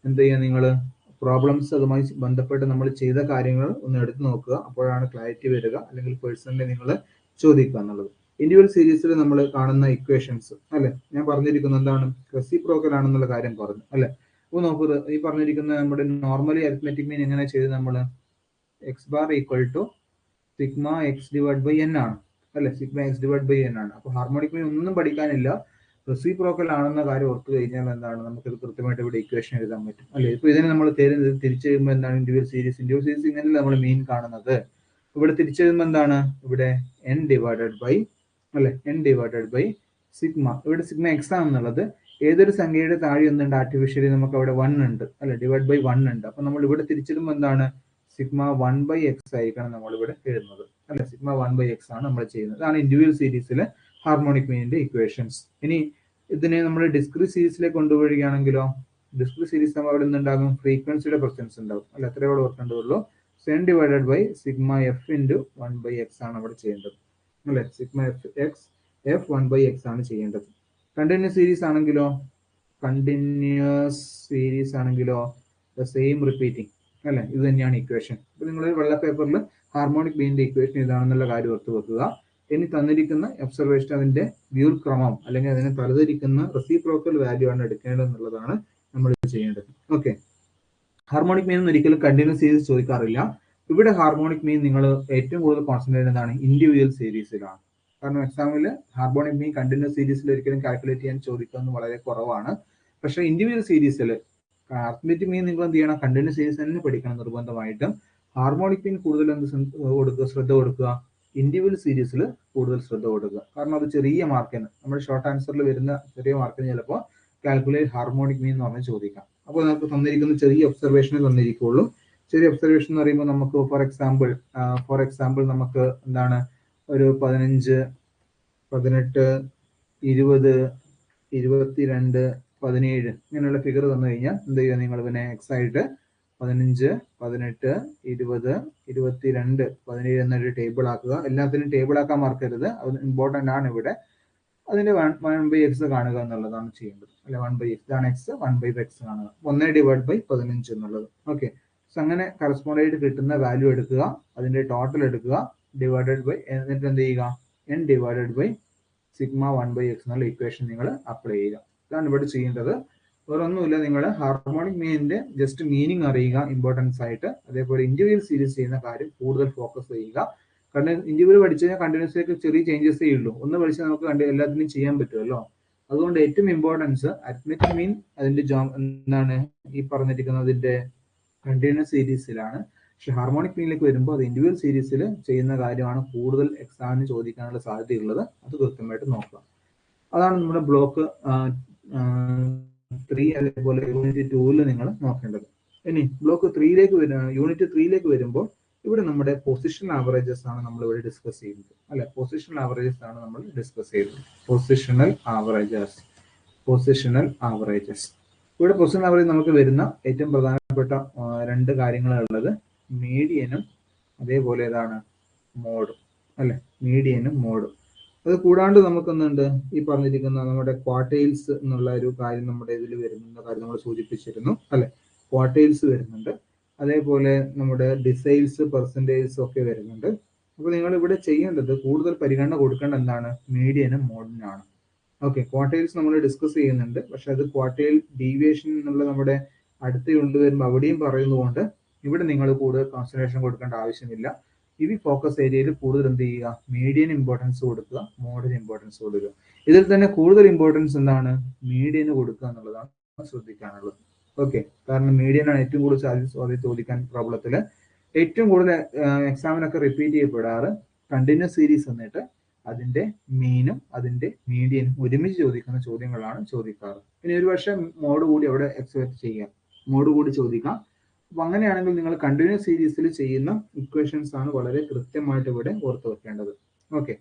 [SPEAKER 1] എന്ത് ചെയ്യുക? നിങ്ങൾ പ്രോബ്ലംസ് അതുമായി ബന്ധപ്പെട്ട് നമ്മൾ ചെയ്ത കാര്യങ്ങൾ ഒന്ന് എടുത്തു നോക്കുക. അപ്പോഴാണ് ക്ലാരിറ്റി വരിക. അല്ലെങ്കിൽ പേഴ്സണലി നിങ്ങൾ ചോദിക്കുക എന്നുള്ളത്. ഇൻഡിവിജ്വൽ സീരീസിൽ നമ്മൾ കാണുന്ന ഇക്വേഷൻസ് അല്ലെ, ഞാൻ പറഞ്ഞിരിക്കുന്നത് എന്താണ്? റെസിപ്രോക്കൽ ആണെന്നുള്ള കാര്യം പറഞ്ഞു അല്ലെ. അപ്പോൾ നോക്കൂ, ഈ പറഞ്ഞിരിക്കുന്ന നമ്മുടെ നോർമലി അരിത്മെറ്റിക് മീൻ എങ്ങനെ ചെയ്ത്? നമ്മൾ x bar equal to sigma x divide by n ആണ് അല്ലെ. Sigma x divide by n ആണ്. അപ്പൊ ഹാർമോണിക് മീൻ ഒന്നും പഠിക്കാനില്ല. റെസിപ്രോക്കൽ ആണെന്ന കാര്യം ഓർത്ത് കഴിഞ്ഞാൽ എന്താണ്? നമുക്കിത് കൃത്യമായിട്ട് ഇവിടെ ഇക്വേഷൻ എഴുതാൻ പറ്റും അല്ലെ. ഇപ്പൊ ഇതിനെ നമ്മൾ തിരിച്ചു കഴിയുമ്പോൾ എന്താണ്? ഇൻഡിവിജ്വൽ സീരീസ് ഇങ്ങനെയല്ല നമ്മൾ മീൻ കാണുന്നത്. ഇവിടെ തിരിച്ചു കഴിയുമ്പോൾ എന്താണ്? ഇവിടെ എൻ ഡിവൈഡഡ് ബൈ സിഗ്മ. ഇവിടെ സിഗ്മ എക്സ് ആണെന്നുള്ളത് ഏതൊരു സംഖ്യയുടെ താഴെ എന്തുണ്ട്? ആർട്ടിഫിഷ്യലി നമുക്ക് അവിടെ 1 ഉണ്ട് അല്ലെ, ഡിവൈഡ് ബൈ 1 ഉണ്ട്. അപ്പൊ നമ്മൾ ഇവിടെ തിരിച്ചിടുമ്പോൾ എന്താണ്? സിഗ്മ 1/x ആയിരിക്കണം നമ്മൾ ഇവിടെ എഴുതുന്നത് അല്ലെ. സിഗ്മ 1/x ആണ് നമ്മൾ ചെയ്യുന്നത്. അതാണ് ഇൻഡിവിജ്വൽ സീരീസിലെ ഹാർമോണിക് മീനിന്റെ ഇക്വേഷൻസ്. ഇനി ഇതിനെ നമ്മൾ ഡിസ്ക്രീറ്റ് സീരീസിലേക്ക് കൊണ്ടുപോവുകയാണെങ്കിലോ, ഡിസ്ക്രീറ്റ് സീരീസ് നമ്മൾ അവിടെ നിന്നുണ്ടാകും? ഫ്രീക്വൻസിയുടെ പ്രസൻസ് ഉണ്ടാവും അല്ലെ. അത്രേ അവിടെ ഓർക്കേണ്ടതുള്ളൂ. n divided by sigma f into 1/x ആണ് അവിടെ ചെയ്യേണ്ടത് അല്ലെ. സിഗ്മ എഫ് 1/x ആണ് ചെയ്യേണ്ടത്. കണ്ടിന്യൂസ് സീരീസ് ആണെങ്കിലോ കണ്ടിന്യൂസ് സീരീസ് ആണെങ്കിലോ ദ സെയിം റിപ്പീറ്റിംഗ് അല്ലെ, ഇത് തന്നെയാണ് ഇക്വേഷൻ. ഇപ്പൊ നിങ്ങൾ വെള്ള പേപ്പറിൽ ഹാർമോണിക് മീനിന്റെ ഇക്വേഷൻ ഇതാണെന്നുള്ള കാര്യം ഓർത്ത് വെക്കുക. ഇനി തന്നിരിക്കുന്ന ഒബ്സർവേഷൻ അതിന്റെ വ്യൂക്രമം അല്ലെങ്കിൽ അതിനെ തലതിരിക്കുന്ന റെസിപ്രോക്കൽ വാല്യൂ ആണ് എടുക്കേണ്ടത് എന്നുള്ളതാണ് നമ്മൾ ചെയ്യേണ്ടത്. ഓക്കെ, ഹാർമോണിക് മീൻ ഒരിക്കലും കണ്ടിന്യൂസ് സീരീസ് ചോദിക്കാറില്ല. ഇവിടെ ഹാർമോണിക് മീൻ നിങ്ങൾ ഏറ്റവും കൂടുതൽ കോൺസെൻട്രേറ്റ് ചെയ്യുന്നതാണ് ഇൻഡിവിജ്വൽ സീരീസിലാണ്. കാരണം എക്സാമിൽ ഹാർമോണിക് മീൻ കണ്ടിന്യൂസ് സീരീസിൽ ഒരിക്കലും കാൽക്കുലേറ്റ് ചെയ്യാൻ ചോദിക്കുന്നത് വളരെ കുറവാണ്. പക്ഷെ ഇൻഡിവിജ്വൽ സീരീസിൽ അർത്ഥമെറ്റിക് മീൻ നിങ്ങൾ എന്ത് ചെയ്യണം, കണ്ടിന്യൂസ് സീരീസ് തന്നെ പഠിക്കണം നിർബന്ധമായിട്ടും. ഹാർമോണിക് മീൻ കൂടുതൽ ശ്രദ്ധ കൊടുക്കുക, ഇൻഡിവിജ്വൽ സീരീസിൽ കൂടുതൽ ശ്രദ്ധ കൊടുക്കുക. കാരണം അത് ചെറിയ മാർക്കിന് നമ്മുടെ ഷോർട്ട് ആൻസറിൽ വരുന്ന ചെറിയ മാർക്കിന് ചിലപ്പോൾ കാൽക്കുലേറ്റ് ഹാർമോണിക് മീൻ എന്ന് പറഞ്ഞ് ചോദിക്കാം. അപ്പോൾ നമുക്ക് തന്നിരിക്കുന്ന ചെറിയ ഒബ്സർവേഷനെ തന്നിരിക്കുള്ളൂ. ചെറിയ ഒബ്സർവേഷൻ എന്ന് പറയുമ്പോൾ നമുക്ക് ഫോർ എക്സാമ്പിൾ നമുക്ക് എന്താണ് ഒരു 15, 18, 20, 22, 17 ഇങ്ങനെയുള്ള ഫിഗർ തന്നു കഴിഞ്ഞാൽ എന്ത് ചെയ്യുക, നിങ്ങൾ പിന്നെ എക്സ് ആയിട്ട് 15, 18, 20, 22, 17 എന്നൊരു ടേബിൾ ആക്കുക. എല്ലാത്തിനും ടേബിൾ ആക്കാൻ മറക്കരുത്, അത് ഇമ്പോർട്ടന്റ് ആണ്. ഇവിടെ അതിന്റെ 1/x കാണുക എന്നുള്ളതാണ് ചെയ്യേണ്ടത് അല്ലെ. 1/x ഇതാണ് എക്സ്, 1/x കാണുക, 1/15 എന്നുള്ളത്. ഓക്കെ, സോ അങ്ങനെ കറസ്പോണ്ട് ആയിട്ട് കിട്ടുന്ന വാല്യൂ എടുക്കുക, അതിന്റെ ടോട്ടൽ എടുക്കുക, ഡിവൈഡഡ് ബൈ, എന്നിട്ട് എന്ത് ചെയ്യുക, n divided by sigma 1/x എന്നുള്ള ഇക്വേഷൻ നിങ്ങൾ അപ്ലൈ ചെയ്യുക. ഇതാണ് ഇവിടെ ചെയ്യേണ്ടത്. വേറൊന്നുമില്ല, നിങ്ങൾ ഹാർമോണിക് മീനിന്റെ ജസ്റ്റ് മീനിങ് അറിയുക ഇമ്പോർട്ടൻസ് ആയിട്ട്. അതേപോലെ ഇൻഡിവിജ്വൽ സീരീസ് ചെയ്യുന്ന കാര്യം കൂടുതൽ ഫോക്കസ് ചെയ്യുക. കാരണം ഇൻഡിവിജ്വൽ പഠിച്ചു കഴിഞ്ഞാൽ കണ്ടിന്യൂസിലേക്ക് ചെറിയ ചേഞ്ചസേ ഉള്ളൂ. ഒന്ന് പഠിച്ചാൽ നമുക്ക് എല്ലാത്തിനും ചെയ്യാൻ പറ്റുമല്ലോ. അതുകൊണ്ട് ഏറ്റവും ഇമ്പോർട്ടൻസ് അരിത്മെറ്റിക് മീൻ അതിന്റെ എന്താണ് ഈ പറഞ്ഞിരിക്കുന്നതിന്റെ കണ്ടിന്യൂസ് സീരീസിലാണ്. പക്ഷെ ഹാർമോണിക് മീനിലേക്ക് വരുമ്പോൾ അത് ഇൻഡിവിജ്വൽ സീരീസിൽ ചെയ്യുന്ന കാര്യമാണ് കൂടുതൽ എക്സാമിന് ചോദിക്കാനുള്ള സാധ്യതയുള്ളത്. അത് കൃത്യമായിട്ട് നോക്കുക. അതാണ് നമ്മുടെ ബ്ലോക്ക് 3 അതേപോലെ യൂണിറ്റ് 2 നിങ്ങൾ നോക്കേണ്ടത്. ഇനി ബ്ലോക്ക് 3ലേക്ക് യൂണിറ്റ് 3ലേക്ക് വരുമ്പോൾ ഇവിടെ നമ്മുടെ പൊസിഷൻ ആവറേജസ് ആണ് നമ്മൾ ഇവിടെ ഡിസ്കസ് ചെയ്യുന്നത് അല്ലെ. പൊസിഷണൽ ആവറേജസ് ആണ് നമ്മൾ ഡിസ്കസ് ചെയ്യുന്നത്. പൊസിഷണൽ ആവറേജസ് ഇവിടെ പൊസിഷണൽ ആവറേജ് നമുക്ക് വരുന്ന ഏറ്റവും പ്രധാനപ്പെട്ട 2 കാര്യങ്ങളുള്ളത് മീഡിയനും അതേപോലെ ഏതാണ് മോഡും അല്ലെ. മീഡിയനും മോഡും. അത് കൂടാണ്ട് നമുക്കൊന്നുണ്ട്, ഈ പറഞ്ഞിരിക്കുന്ന നമ്മുടെ ക്വാർട്ടൈൽസ് എന്നുള്ള ഒരു കാര്യം നമ്മുടെ ഇതിൽ വരുന്ന കാര്യം നമ്മൾ സൂചിപ്പിച്ചിരുന്നു അല്ലെ. ക്വാർട്ടൈൽസ് വരുന്നുണ്ട്, അതേപോലെ നമ്മുടെ ഡിസൈൽസ്, പെർസെൻറ്റേജസ് ഒക്കെ വരുന്നുണ്ട്. അപ്പോൾ നിങ്ങൾ ഇവിടെ ചെയ്യേണ്ടത് കൂടുതൽ പരിഗണന കൊടുക്കേണ്ട എന്താണ്, മീഡിയനും മോഡിനാണ്. ഓക്കെ, ക്വാർട്ടൈൽസ് നമ്മൾ ഡിസ്കസ് ചെയ്യുന്നുണ്ട്, പക്ഷെ അത് ക്വാർട്ടൈൽ ഡീവിയേഷൻ എന്നുള്ള നമ്മുടെ അടുത്ത യൂണിറ്റ് വരുമ്പോൾ അവിടെയും പറയുന്നതുകൊണ്ട് ഇവിടെ നിങ്ങൾ കൂടുതൽ കോൺസെൻട്രേഷൻ കൊടുക്കേണ്ട ആവശ്യമില്ല. ഈ ഫോക്കസ് ഏരിയയിൽ കൂടുതൽ എന്ത് ചെയ്യുക, മീഡിയൻ ഇമ്പോർട്ടൻസ് കൊടുക്കുക, മോഡിന് ഇമ്പോർട്ടൻസ് കൊടുക്കുക. ഇതിൽ തന്നെ കൂടുതൽ ഇമ്പോർട്ടൻസ് എന്താണ്, മീഡിയന് കൊടുക്കുക എന്നുള്ളതാണ് ശ്രദ്ധിക്കാനുള്ളത്. ഓക്കെ, കാരണം മീഡിയൻ ആണ് ഏറ്റവും കൂടുതൽ സാധ്യത ചോദിക്കാൻ പ്രോബ്ലത്തിൽ. ഏറ്റവും കൂടുതൽ എക്സാമിനൊക്കെ റിപ്പീറ്റ് ചെയ്യപ്പെടാറ് കണ്ടിന്യൂസ് സീരീസ് എന്നിട്ട് അതിന്റെ മീനും അതിന്റെ മീഡിയനും ഒരുമിച്ച് ചോദിക്കുന്ന ചോദ്യങ്ങളാണ് ചോദിക്കാറ്. ഇനി ഒരു പക്ഷേ മോഡ് കൂടി അവിടെ എക്സ്പെക്ട് ചെയ്യാം, മോഡ് കൂടി ചോദിക്കാം. അപ്പൊ അങ്ങനെയാണെങ്കിൽ നിങ്ങൾ കണ്ടിന്യൂസ് സീരീസിൽ ചെയ്യുന്ന ഇക്വേഷൻസ് ആണ് വളരെ കൃത്യമായിട്ട് ഇവിടെ ഓർത്ത് വെക്കേണ്ടത്. ഓക്കെ,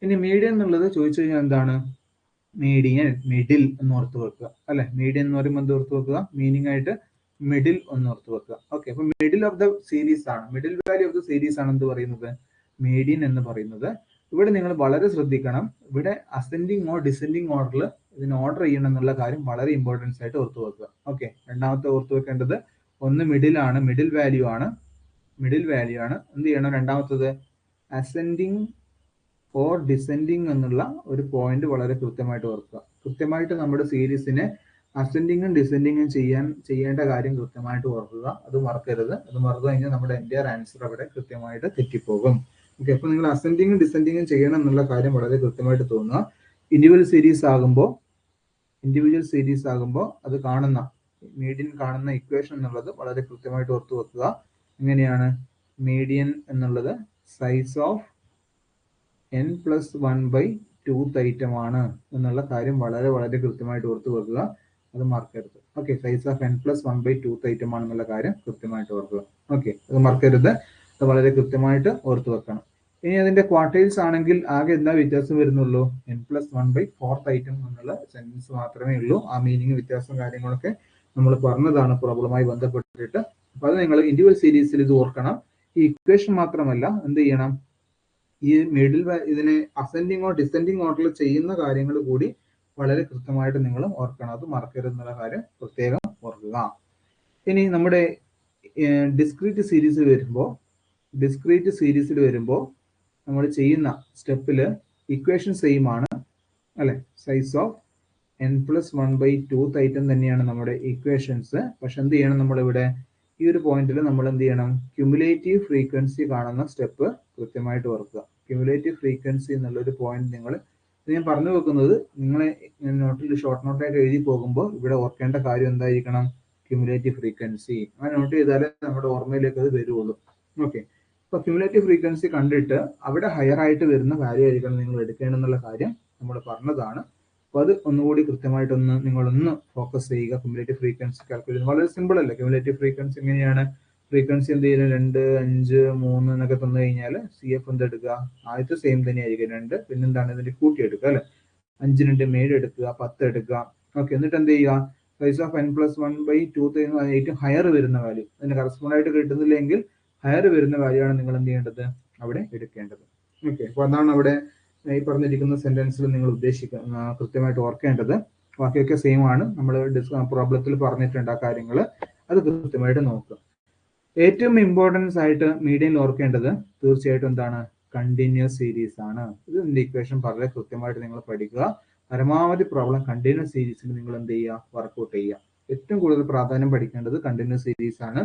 [SPEAKER 1] ഇനി മീഡിയൻ എന്നുള്ളത് ചോദിച്ചു കഴിഞ്ഞാൽ എന്താണ്, മീഡിയൻ, മിഡിൽ എന്ന് ഓർത്ത് വെക്കുക അല്ലെ. മീഡിയൻ എന്ന് പറയുമ്പോൾ എന്ത് ഓർത്ത് വെക്കുക, മീനിങ് ആയിട്ട് മിഡിൽ ഒന്ന് ഓർത്ത് വെക്കുക. ഓക്കെ, അപ്പൊ മിഡിൽ ഓഫ് ദ സീരീസ് ആണ്, middle value of the series ആണ് എന്ത് പറയുന്നത്, മീഡിയൻ എന്ന് പറയുന്നത്. ഇവിടെ നിങ്ങൾ വളരെ ശ്രദ്ധിക്കണം, ഇവിടെ അസെൻഡിങ് ഓർ ഡിസെൻഡിങ് ഓർഡറിൽ ഇതിന് ഓർഡർ ചെയ്യണം എന്നുള്ള കാര്യം വളരെ ഇമ്പോർട്ടൻസ് ആയിട്ട് ഓർത്ത് വെക്കുക. ഓക്കെ, രണ്ടാമത്തെ ഓർത്ത് വെക്കേണ്ടത് ഒന്ന് മിഡിൽ ആണ്, മിഡിൽ വാല്യൂ ആണ്. എന്ത് ചെയ്യണം, രണ്ടാമത്തത് അസെൻഡിങ് ഓർ ഡിസെൻഡിങ് എന്നുള്ള ഒരു പോയിന്റ് വളരെ കൃത്യമായിട്ട് ഓർക്കുക. കൃത്യമായിട്ട് നമ്മുടെ സീരീസിനെ അസെൻഡിങ്ങും ഡിസെൻഡിങ്ങും ചെയ്യേണ്ട കാര്യം കൃത്യമായിട്ട് ഓർക്കുക. അത് മറക്കരുത്. അത് മറന്നു കഴിഞ്ഞാൽ നമ്മുടെ എൻ്റയർ ആൻസർ അവിടെ കൃത്യമായിട്ട് തെറ്റിപ്പോകും. ഓക്കെ, അപ്പൊ നിങ്ങൾ അസെൻഡിങ്ങും ഡിസെൻഡിങ്ങും ചെയ്യണം എന്നുള്ള കാര്യം വളരെ കൃത്യമായിട്ട് തോന്നുക. ഇൻഡിവിജ്വൽ സീരീസ് ആകുമ്പോൾ അത് കാണുന്ന മീഡിയൻ കാണുന്ന ഇക്വേഷൻ എന്നുള്ളത് വളരെ കൃത്യമായിട്ട് ഓർത്ത് വെക്കുക. എങ്ങനെയാണ്, മീഡിയൻ എന്നുള്ളത് സൈസ് ഓഫ് n+1/2th ഐറ്റം ആണ് എന്നുള്ള കാര്യം വളരെ വളരെ കൃത്യമായിട്ട് ഓർത്ത് വെക്കുക. അത് മറക്കരുത്. Okay, size of n+1/2th item ആണെന്നുള്ള കാര്യം കൃത്യമായിട്ട് ഓർക്കുക. ഓക്കെ, അത് മറക്കരുത്. അത് വളരെ കൃത്യമായിട്ട് ഓർത്ത് വെക്കണം. ഇനി അതിന്റെ ക്വാർട്ടൈൽസ് ആണെങ്കിൽ ആകെ എന്താ വ്യത്യാസം വരുന്നുള്ളൂ, n+1/4th ഐറ്റം എന്നുള്ള സെന്റൻസ് മാത്രമേ ഉള്ളൂ. ആ മീനിങ് വ്യത്യാസം കാര്യങ്ങളൊക്കെ നമ്മൾ പറഞ്ഞതാണ് പ്രോബ്ലമായി ബന്ധപ്പെട്ടിട്ട്. അപ്പൊ അത് നിങ്ങൾ ഇൻഡിവിജ്വൽ സീരീസിൽ ഇത് ഓർക്കണം. ഈ ഇക്വേഷൻ മാത്രമല്ല എന്ത് ചെയ്യണം, ഈ ഇതിനെ അസെൻഡിങ് ഓർ ഡിസെൻഡിങ് ഓർഡറിൽ ചെയ്യുന്ന കാര്യങ്ങൾ കൂടി വളരെ കൃത്യമായിട്ട് നിങ്ങൾ ഓർക്കണം. അത് മറക്കരുതെന്നുള്ള കാര്യം പ്രത്യേകം ഓർക്കുക. ഇനി നമ്മുടെ ഡിസ്ക്രീറ്റ് സീരീസിൽ വരുമ്പോൾ നമ്മൾ ചെയ്യുന്ന സ്റ്റെപ്പിൽ ഇക്വേഷൻ സെയിം ആണ് അല്ലെ. സൈസ് ഓഫ് n+1/2th ഐറ്റം തന്നെയാണ് നമ്മുടെ ഇക്വേഷൻസ്. പക്ഷെ എന്ത് ചെയ്യണം, നമ്മളിവിടെ ഈ ഒരു പോയിന്റിൽ നമ്മൾ എന്ത് ചെയ്യണം, ക്യുമുലേറ്റീവ് ഫ്രീക്വൻസി കാണുന്ന സ്റ്റെപ്പ് കൃത്യമായിട്ട് ഓർക്കുക. ക്യുമുലേറ്റീവ് ഫ്രീക്വൻസി എന്നുള്ളൊരു പോയിന്റ് ഞാൻ പറഞ്ഞു വെക്കുന്നത്, നിങ്ങളെ നോട്ടിൽ ഷോർട്ട് നോട്ടായിട്ട് എഴുതി പോകുമ്പോൾ ഇവിടെ ഓർക്കേണ്ട കാര്യം എന്തായിരിക്കണം, ക്യുമുലേറ്റീവ് ഫ്രീക്വൻസി. അങ്ങനെ നോട്ട് ചെയ്താലേ നമ്മുടെ ഓർമ്മയിലേക്ക് അത് വരുള്ളൂ. ഓക്കെ, അപ്പൊ ക്യുമുലേറ്റീവ് ഫ്രീക്വൻസി കണ്ടിട്ട് അവിടെ ഹയർ ആയിട്ട് വരുന്ന വാല്യൂ ആയിരിക്കണം നിങ്ങൾ എടുക്കേണ്ടെന്നുള്ള കാര്യം നമ്മൾ പറഞ്ഞതാണ്. അപ്പൊ അത് ഒന്നുകൂടി കൃത്യമായിട്ടൊന്ന് നിങ്ങളൊന്ന് ഫോക്കസ് ചെയ്യുക. ക്യുമുലേറ്റീവ് ഫ്രീക്വൻസി കാൽക്കുലേറ്റ് വളരെ സിമ്പിൾ അല്ലേ. ക്യുമുലേറ്റീവ് ഫ്രീക്വൻസി എങ്ങനെയാണ്, ഫ്രീക്വൻസി എന്ത് ചെയ്യുന്നത്, 2, 5, 3 എന്നൊക്കെ തന്നു കഴിഞ്ഞാൽ CF എന്തെടുക്കുക, ആദ്യത്തെ സെയിം തന്നെയായിരിക്കും 2, പിന്നെന്താണ് ഇതിന്റെ കൂട്ടിയെടുക്കുക അല്ലെ. 5 2 7 എടുക്കുക, 10 എടുക്കുക. ഓക്കെ, എന്നിട്ട് എന്ത് ചെയ്യുക, സൈസ് ഓഫ് n+1/2 ഏറ്റവും ഹയർ വരുന്ന വാല്യൂ, അതിന് കറസ്പോണ്ട് ആയിട്ട് കിട്ടുന്നില്ലെങ്കിൽ ഹയർ വരുന്ന വാല്യൂ ആണ് നിങ്ങൾ എന്ത് ചെയ്യേണ്ടത്, അവിടെ എടുക്കേണ്ടത്. ഓക്കെ, അപ്പൊ അതാണ് അവിടെ ഈ പറഞ്ഞിരിക്കുന്ന സെന്റൻസിൽ നിങ്ങൾ കൃത്യമായിട്ട് ഓർക്കേണ്ടത്. ബാക്കിയൊക്കെ സെയിം ആണ്, നമ്മൾ പ്രോബ്ലത്തിൽ പറഞ്ഞിട്ടുണ്ട് ആ കാര്യങ്ങൾ, അത് കൃത്യമായിട്ട് നോക്കുക. ഏറ്റവും ഇമ്പോർട്ടൻസ് ആയിട്ട് മീഡിയൻ ഓർക്കേണ്ടത് തീർച്ചയായിട്ടും എന്താണ്, കണ്ടിന്യൂസ് സീരീസ് ആണ്. ഇതിന്റെ ഇക്വേഷൻ വളരെ കൃത്യമായിട്ട് നിങ്ങൾ പഠിക്കുക. പരമാവധി പ്രോബ്ലം കണ്ടിന്യൂസ് സീരീസിൽ നിങ്ങൾ എന്ത് ചെയ്യുക, വർക്ക്ഔട്ട് ചെയ്യുക. ഏറ്റവും കൂടുതൽ പ്രാധാന്യം പഠിക്കേണ്ടത് കണ്ടിന്യൂസ് സീരീസ് ആണ്.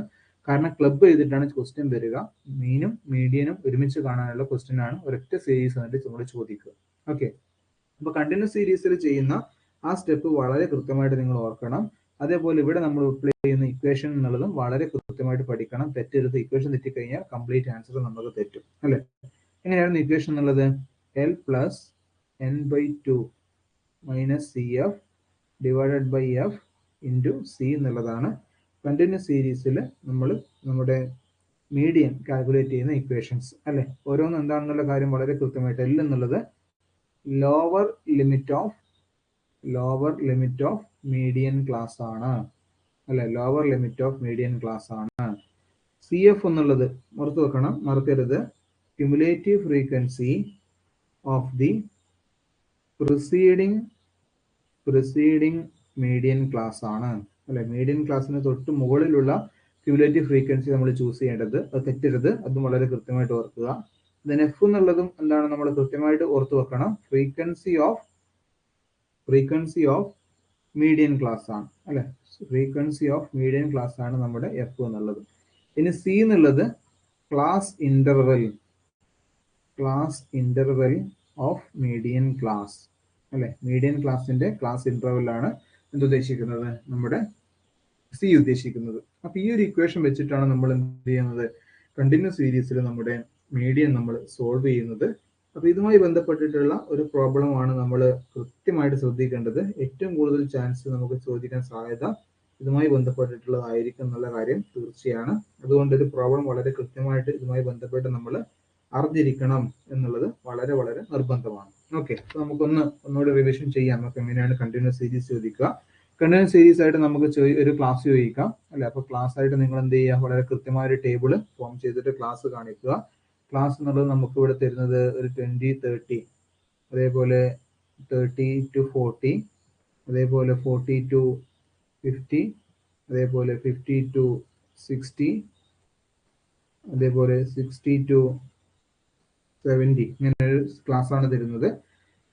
[SPEAKER 1] കാരണം ക്ലബ് ചെയ്തിട്ടാണ് ക്വസ്റ്റ്യൻ വരിക. മീനും മീഡിയനും ഒരുമിച്ച് കാണാനുള്ള ക്വസ്റ്റ്യൻ ആണ് ഒരൊറ്റ സീരീസ് എന്നിട്ട് നമ്മൾ ചോദിക്കുക. ഓക്കെ, അപ്പൊ കണ്ടിന്യൂസ് സീരീസിൽ ചെയ്യുന്ന ആ സ്റ്റെപ്പ് വളരെ കൃത്യമായിട്ട് നിങ്ങൾ ഓർക്കണം. അതേപോലെ ഇവിടെ നമ്മൾ അപ്ലൈ ചെയ്യുന്ന ഇക്വേഷൻ എന്നുള്ളതും വളരെ കൃത്യമായിട്ട് പഠിക്കണം. തെറ്റരുത്. ഇക്വേഷൻ തെറ്റിക്കഴിഞ്ഞാൽ കംപ്ലീറ്റ് ആൻസർ നമുക്ക് തെറ്റും അല്ലെ. എങ്ങനെയായിരുന്നു ഇക്വേഷൻ എന്നുള്ളത്, L+n/2 - CF divided by F into C എന്നുള്ളതാണ് കണ്ടിന്യൂസ് സീരീസിൽ നമ്മൾ നമ്മുടെ മീഡിയൻ കാൽക്കുലേറ്റ് ചെയ്യുന്ന ഇക്വേഷൻസ് അല്ലെ. ഓരോന്നും എന്താണെന്നുള്ള കാര്യം വളരെ കൃത്യമായിട്ട്. L എന്നുള്ളത് lower limit of median class ആണ് അല്ലെ, lower limit of median class ആണ്. CF എന്നുള്ളത് ഓർത്ത് വെക്കണം, മറക്കരുത്, cumulative frequency of the preceding median class ആണ് അല്ലെ. മീഡിയൻ ക്ലാസ്സിന് തൊട്ട് മുകളിലുള്ള ക്യുമുലേറ്റീവ് ഫ്രീക്വൻസി നമ്മൾ ചൂസ് ചെയ്യേണ്ടത്, അത് തെറ്റരുത്, അതും വളരെ കൃത്യമായിട്ട് ഓർക്കുക. ദെൻ F എന്നുള്ളതും എന്താണ് നമ്മൾ കൃത്യമായിട്ട് ഓർത്ത് വെക്കണം, ഫ്രീക്വൻസി ഓഫ് മീഡിയൻ ക്ലാസ് ആണ് അല്ലെ. ഫ്രീക്വൻസി ഓഫ് മീഡിയൻ ക്ലാസ് ആണ് നമ്മുടെ F എന്നുള്ളത്. ഇനി C എന്നുള്ളത് class interval of median class അല്ലെ. മീഡിയൻ ക്ലാസിന്റെ ക്ലാസ് ഇന്റർവെൽ ആണ് എന്തുദ്ദേശിക്കുന്നത്, നമ്മുടെ C ഉദ്ദേശിക്കുന്നത്. അപ്പൊ ഈ ഒരു ഇക്വേഷൻ വെച്ചിട്ടാണ് നമ്മൾ എന്ത് ചെയ്യുന്നത്, കണ്ടിന്യൂസ് സീരീസിൽ നമ്മുടെ മീഡിയൻ നമ്മൾ സോൾവ് ചെയ്യുന്നത്. അപ്പൊ ഇതുമായി ബന്ധപ്പെട്ടിട്ടുള്ള ഒരു പ്രോബ്ലം ആണ് നമ്മൾ കൃത്യമായിട്ട് ശ്രദ്ധിക്കേണ്ടത്. ഏറ്റവും കൂടുതൽ ചാൻസ് നമുക്ക് ചോദിക്കാൻ സാധ്യത ഇതുമായി ബന്ധപ്പെട്ടിട്ടുള്ളതായിരിക്കും എന്നുള്ള കാര്യം തീർച്ചയാണ്. അതുകൊണ്ട് ഒരു പ്രോബ്ലം വളരെ കൃത്യമായിട്ട് ഇതുമായി ബന്ധപ്പെട്ട് നമ്മൾ അറിഞ്ഞിരിക്കണം എന്നുള്ളത് വളരെ വളരെ നിർബന്ധമാണ്. ഓക്കെ, അപ്പൊ ഒന്നുകൂടി റിവിഷൻ ചെയ്യാം. നമുക്ക് എങ്ങനെയാണ് കണ്ടിന്യൂസ് സീരീസ് ചോദിക്കുക. കണ്ടിന്യൂസ് സീരീസ് ആയിട്ട് നമുക്ക് ഒരു ക്ലാസ് ചോദിക്കാം അല്ലെ. അപ്പൊ ക്ലാസ് ആയിട്ട് നിങ്ങൾ എന്ത് ചെയ്യുക, വളരെ കൃത്യമായ ഒരു ടേബിൾ ഫോം ചെയ്തിട്ട് ക്ലാസ് കാണിക്കുക. ക്ലാസ് എന്നുള്ളത് നമുക്ക് ഇവിടെ തരുന്നത് ഒരു 20, 30, അതേപോലെ 30 to 40, അതേപോലെ 40 to 50, അതേപോലെ 50 to 60, അതേപോലെ 60 to 70, ഇങ്ങനെ ഒരു ക്ലാസ് ആണ് തരുന്നത്.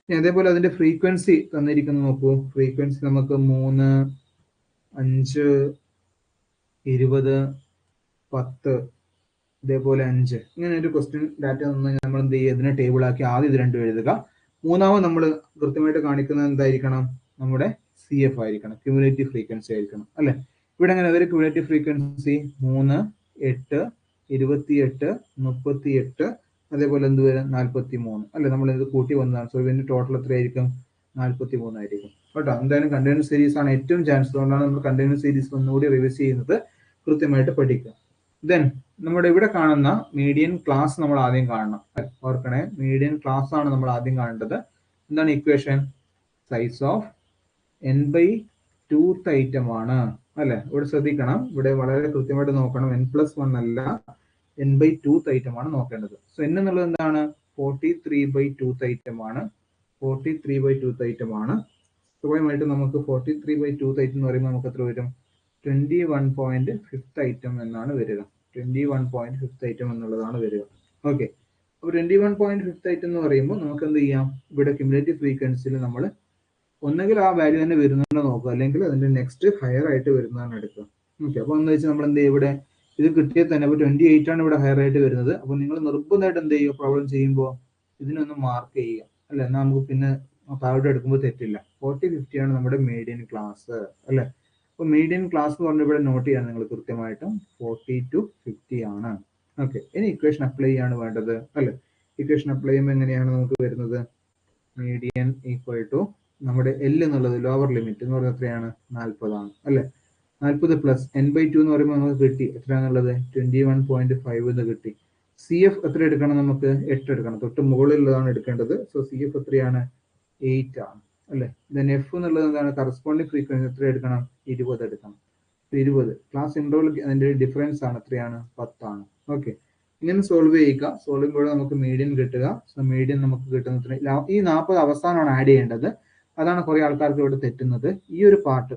[SPEAKER 1] അതേപോലെ അതിന്റെ ഫ്രീക്വൻസി തന്നിരിക്കുന്നത് നോക്കൂ. ഫ്രീക്വൻസി നമുക്ക് 3, 5, 20, 10, ഇതേപോലെ 5, ഇങ്ങനെ ഒരു ക്വസ്റ്റ്യൻ ഡാറ്റ നമ്മൾ എന്ത് ചെയ്യുക, ഇതിനെ ടേബിൾ ആക്കി ആദ്യം ഇത് രണ്ടും എഴുതുക. മൂന്നാമത് നമ്മൾ കൃത്യമായിട്ട് കാണിക്കുന്നത് എന്തായിരിക്കണം, നമ്മുടെ CF ആയിരിക്കണം, ക്യുമുലേറ്റീവ് ഫ്രീക്വൻസി ആയിരിക്കണം അല്ലെ. ഇവിടെ എങ്ങനെ ഒരു ക്യുമുലേറ്റീവ് ഫ്രീക്വൻസി 3, 8, 28, 38, അതേപോലെ എന്ത് വരും 43 അല്ലെ. നമ്മൾ ഇത് കൂട്ടി വന്നതാണ്. സോ ഇതിന്റെ ടോട്ടൽ എത്രയായിരിക്കും, 43 ആയിരിക്കും കേട്ടോ. എന്തായാലും കണ്ടിന്യൂസ് സീരീസ് ആണ് ഏറ്റവും ചാൻസ്. അതുകൊണ്ടാണ് നമ്മൾ കണ്ടിന്യൂസ് സീരീസ് ഒന്നുകൂടി റിവൈസ് ചെയ്യുന്നത്, കൃത്യമായിട്ട് പഠിക്കുക. ദെൻ നമ്മുടെ ഇവിടെ കാണുന്ന മീഡിയൻ ക്ലാസ് നമ്മൾ ആദ്യം കാണണം. ഓർക്കണേ, മീഡിയൻ ക്ലാസ് ആണ് നമ്മൾ ആദ്യം കാണേണ്ടത്. എന്താണ് equation, size of n/2th item ആണ് അല്ലെ. ഇവിടെ ശ്രദ്ധിക്കണം, ഇവിടെ വളരെ കൃത്യമായിട്ട് നോക്കണം. n+1 അല്ല, n/2th ഐറ്റം ആണ് നോക്കേണ്ടത്. സോ n എന്നുള്ളത് എന്താണ്, 43/2th ഐറ്റം ആണ്. 43/2th ഐറ്റം ആണ്. സ്വാഭാവികമായിട്ട് നമുക്ക് 43/2 എന്ന് പറയുമ്പോൾ നമുക്ക് എത്ര വരും? 21.5 ഐറ്റം എന്നാണ് വരിക. 21.5 ഐറ്റം എന്നുള്ളതാണ് വരിക. ഓക്കെ, അപ്പോൾ 21.5 ഐറ്റം എന്ന് പറയുമ്പോൾ നമുക്ക് എന്ത് ചെയ്യാം? ഇവിടെ ക്യുമുലേറ്റീവ് ഫ്രീക്വൻസിയിൽ നമ്മൾ ഒന്നെങ്കിൽ ആ വാല്യൂ തന്നെ വരുന്നുണ്ടോ നോക്കുക, അല്ലെങ്കിൽ അതിന്റെ നെക്സ്റ്റ് ഹയർ ആയിട്ട് വരുന്നതാണ് എടുക്കുക. ഓക്കെ, അപ്പോൾ എന്ന് വെച്ചാൽ നമ്മൾ എന്ത് ചെയ്യും? ഇവിടെ ഇത് കിട്ടിയാൽ തന്നെ അപ്പോൾ 28 ആണ് ഇവിടെ ഹയർ ആയിട്ട് വരുന്നത്. അപ്പോൾ നിങ്ങൾ നിർബന്ധമായിട്ട് എന്ത് ചെയ്യുക? പ്രോബ്ലം ചെയ്യുമ്പോൾ ഇതിനൊന്ന് മാർക്ക് ചെയ്യുക, അല്ലെ? എന്നാൽ നമുക്ക് പിന്നെ താഴോട്ട് എടുക്കുമ്പോൾ തെറ്റില്ല. 40-50 ആണ് നമ്മുടെ മീഡിയൻ ക്ലാസ്, അല്ലെ? അപ്പോൾ മീഡിയൻ ക്ലാസ് എന്ന് പറഞ്ഞാൽ ഇവിടെ നോട്ട് ചെയ്യാണ് നിങ്ങൾ കൃത്യമായിട്ടും 40 to 50 ആണ്. ഓക്കെ, ഇനി ഇക്വേഷൻ അപ്ലൈ ചെയ്യാണ് വേണ്ടത്, അല്ലെ? ഇക്വേഷൻ അപ്ലൈ ചെയ്യുമ്പോൾ എങ്ങനെയാണ് നമുക്ക് വരുന്നത്? മീഡിയൻ ഈക്വൽ ടു നമ്മുടെ എൽ എന്നുള്ളത് ലോവർ ലിമിറ്റ് എന്ന് പറയുന്നത് എത്രയാണ്? 40 ആണ്, അല്ലെ? 40 പ്ലസ് n/2 എന്ന് പറയുമ്പോൾ നമുക്ക് കിട്ടി എത്രയാണുള്ളത്? 21.5 എന്ന് കിട്ടി. സി എഫ് എത്ര എടുക്കണം? നമുക്ക് 8 എടുക്കണം. തൊട്ട് മുകളിലുള്ളതാണ് എടുക്കേണ്ടത്. സോ സി എഫ് എത്രയാണ്? 8 ആണ്, അല്ലെ? ദെൻ എഫ് എന്നുള്ളത് എന്താണ്? കറസ്പോണ്ടിങ് ഫ്രീക്വൻസി എത്ര എടുക്കണം? 20 എടുക്കണം. 20 ക്ലാസ് ഇൻട്രോൾ അതിന്റെ ഡിഫറൻസ് ആണ് എത്രയാണ്? 10 ആണ്. ഓക്കെ, ഇങ്ങനെ സോൾവ് ചെയ്യുക. സോൾവ് ചെയ്യുമ്പോൾ നമുക്ക് മീഡിയൻ കിട്ടുക. സോ മീഡിയൻ നമുക്ക് കിട്ടുന്ന ഈ 40 അവസാനമാണ് ആഡ് ചെയ്യേണ്ടത്. അതാണ് കുറെ ആൾക്കാർക്ക് ഇവിടെ തെറ്റുന്നത്. ഈ ഒരു പാർട്ട്,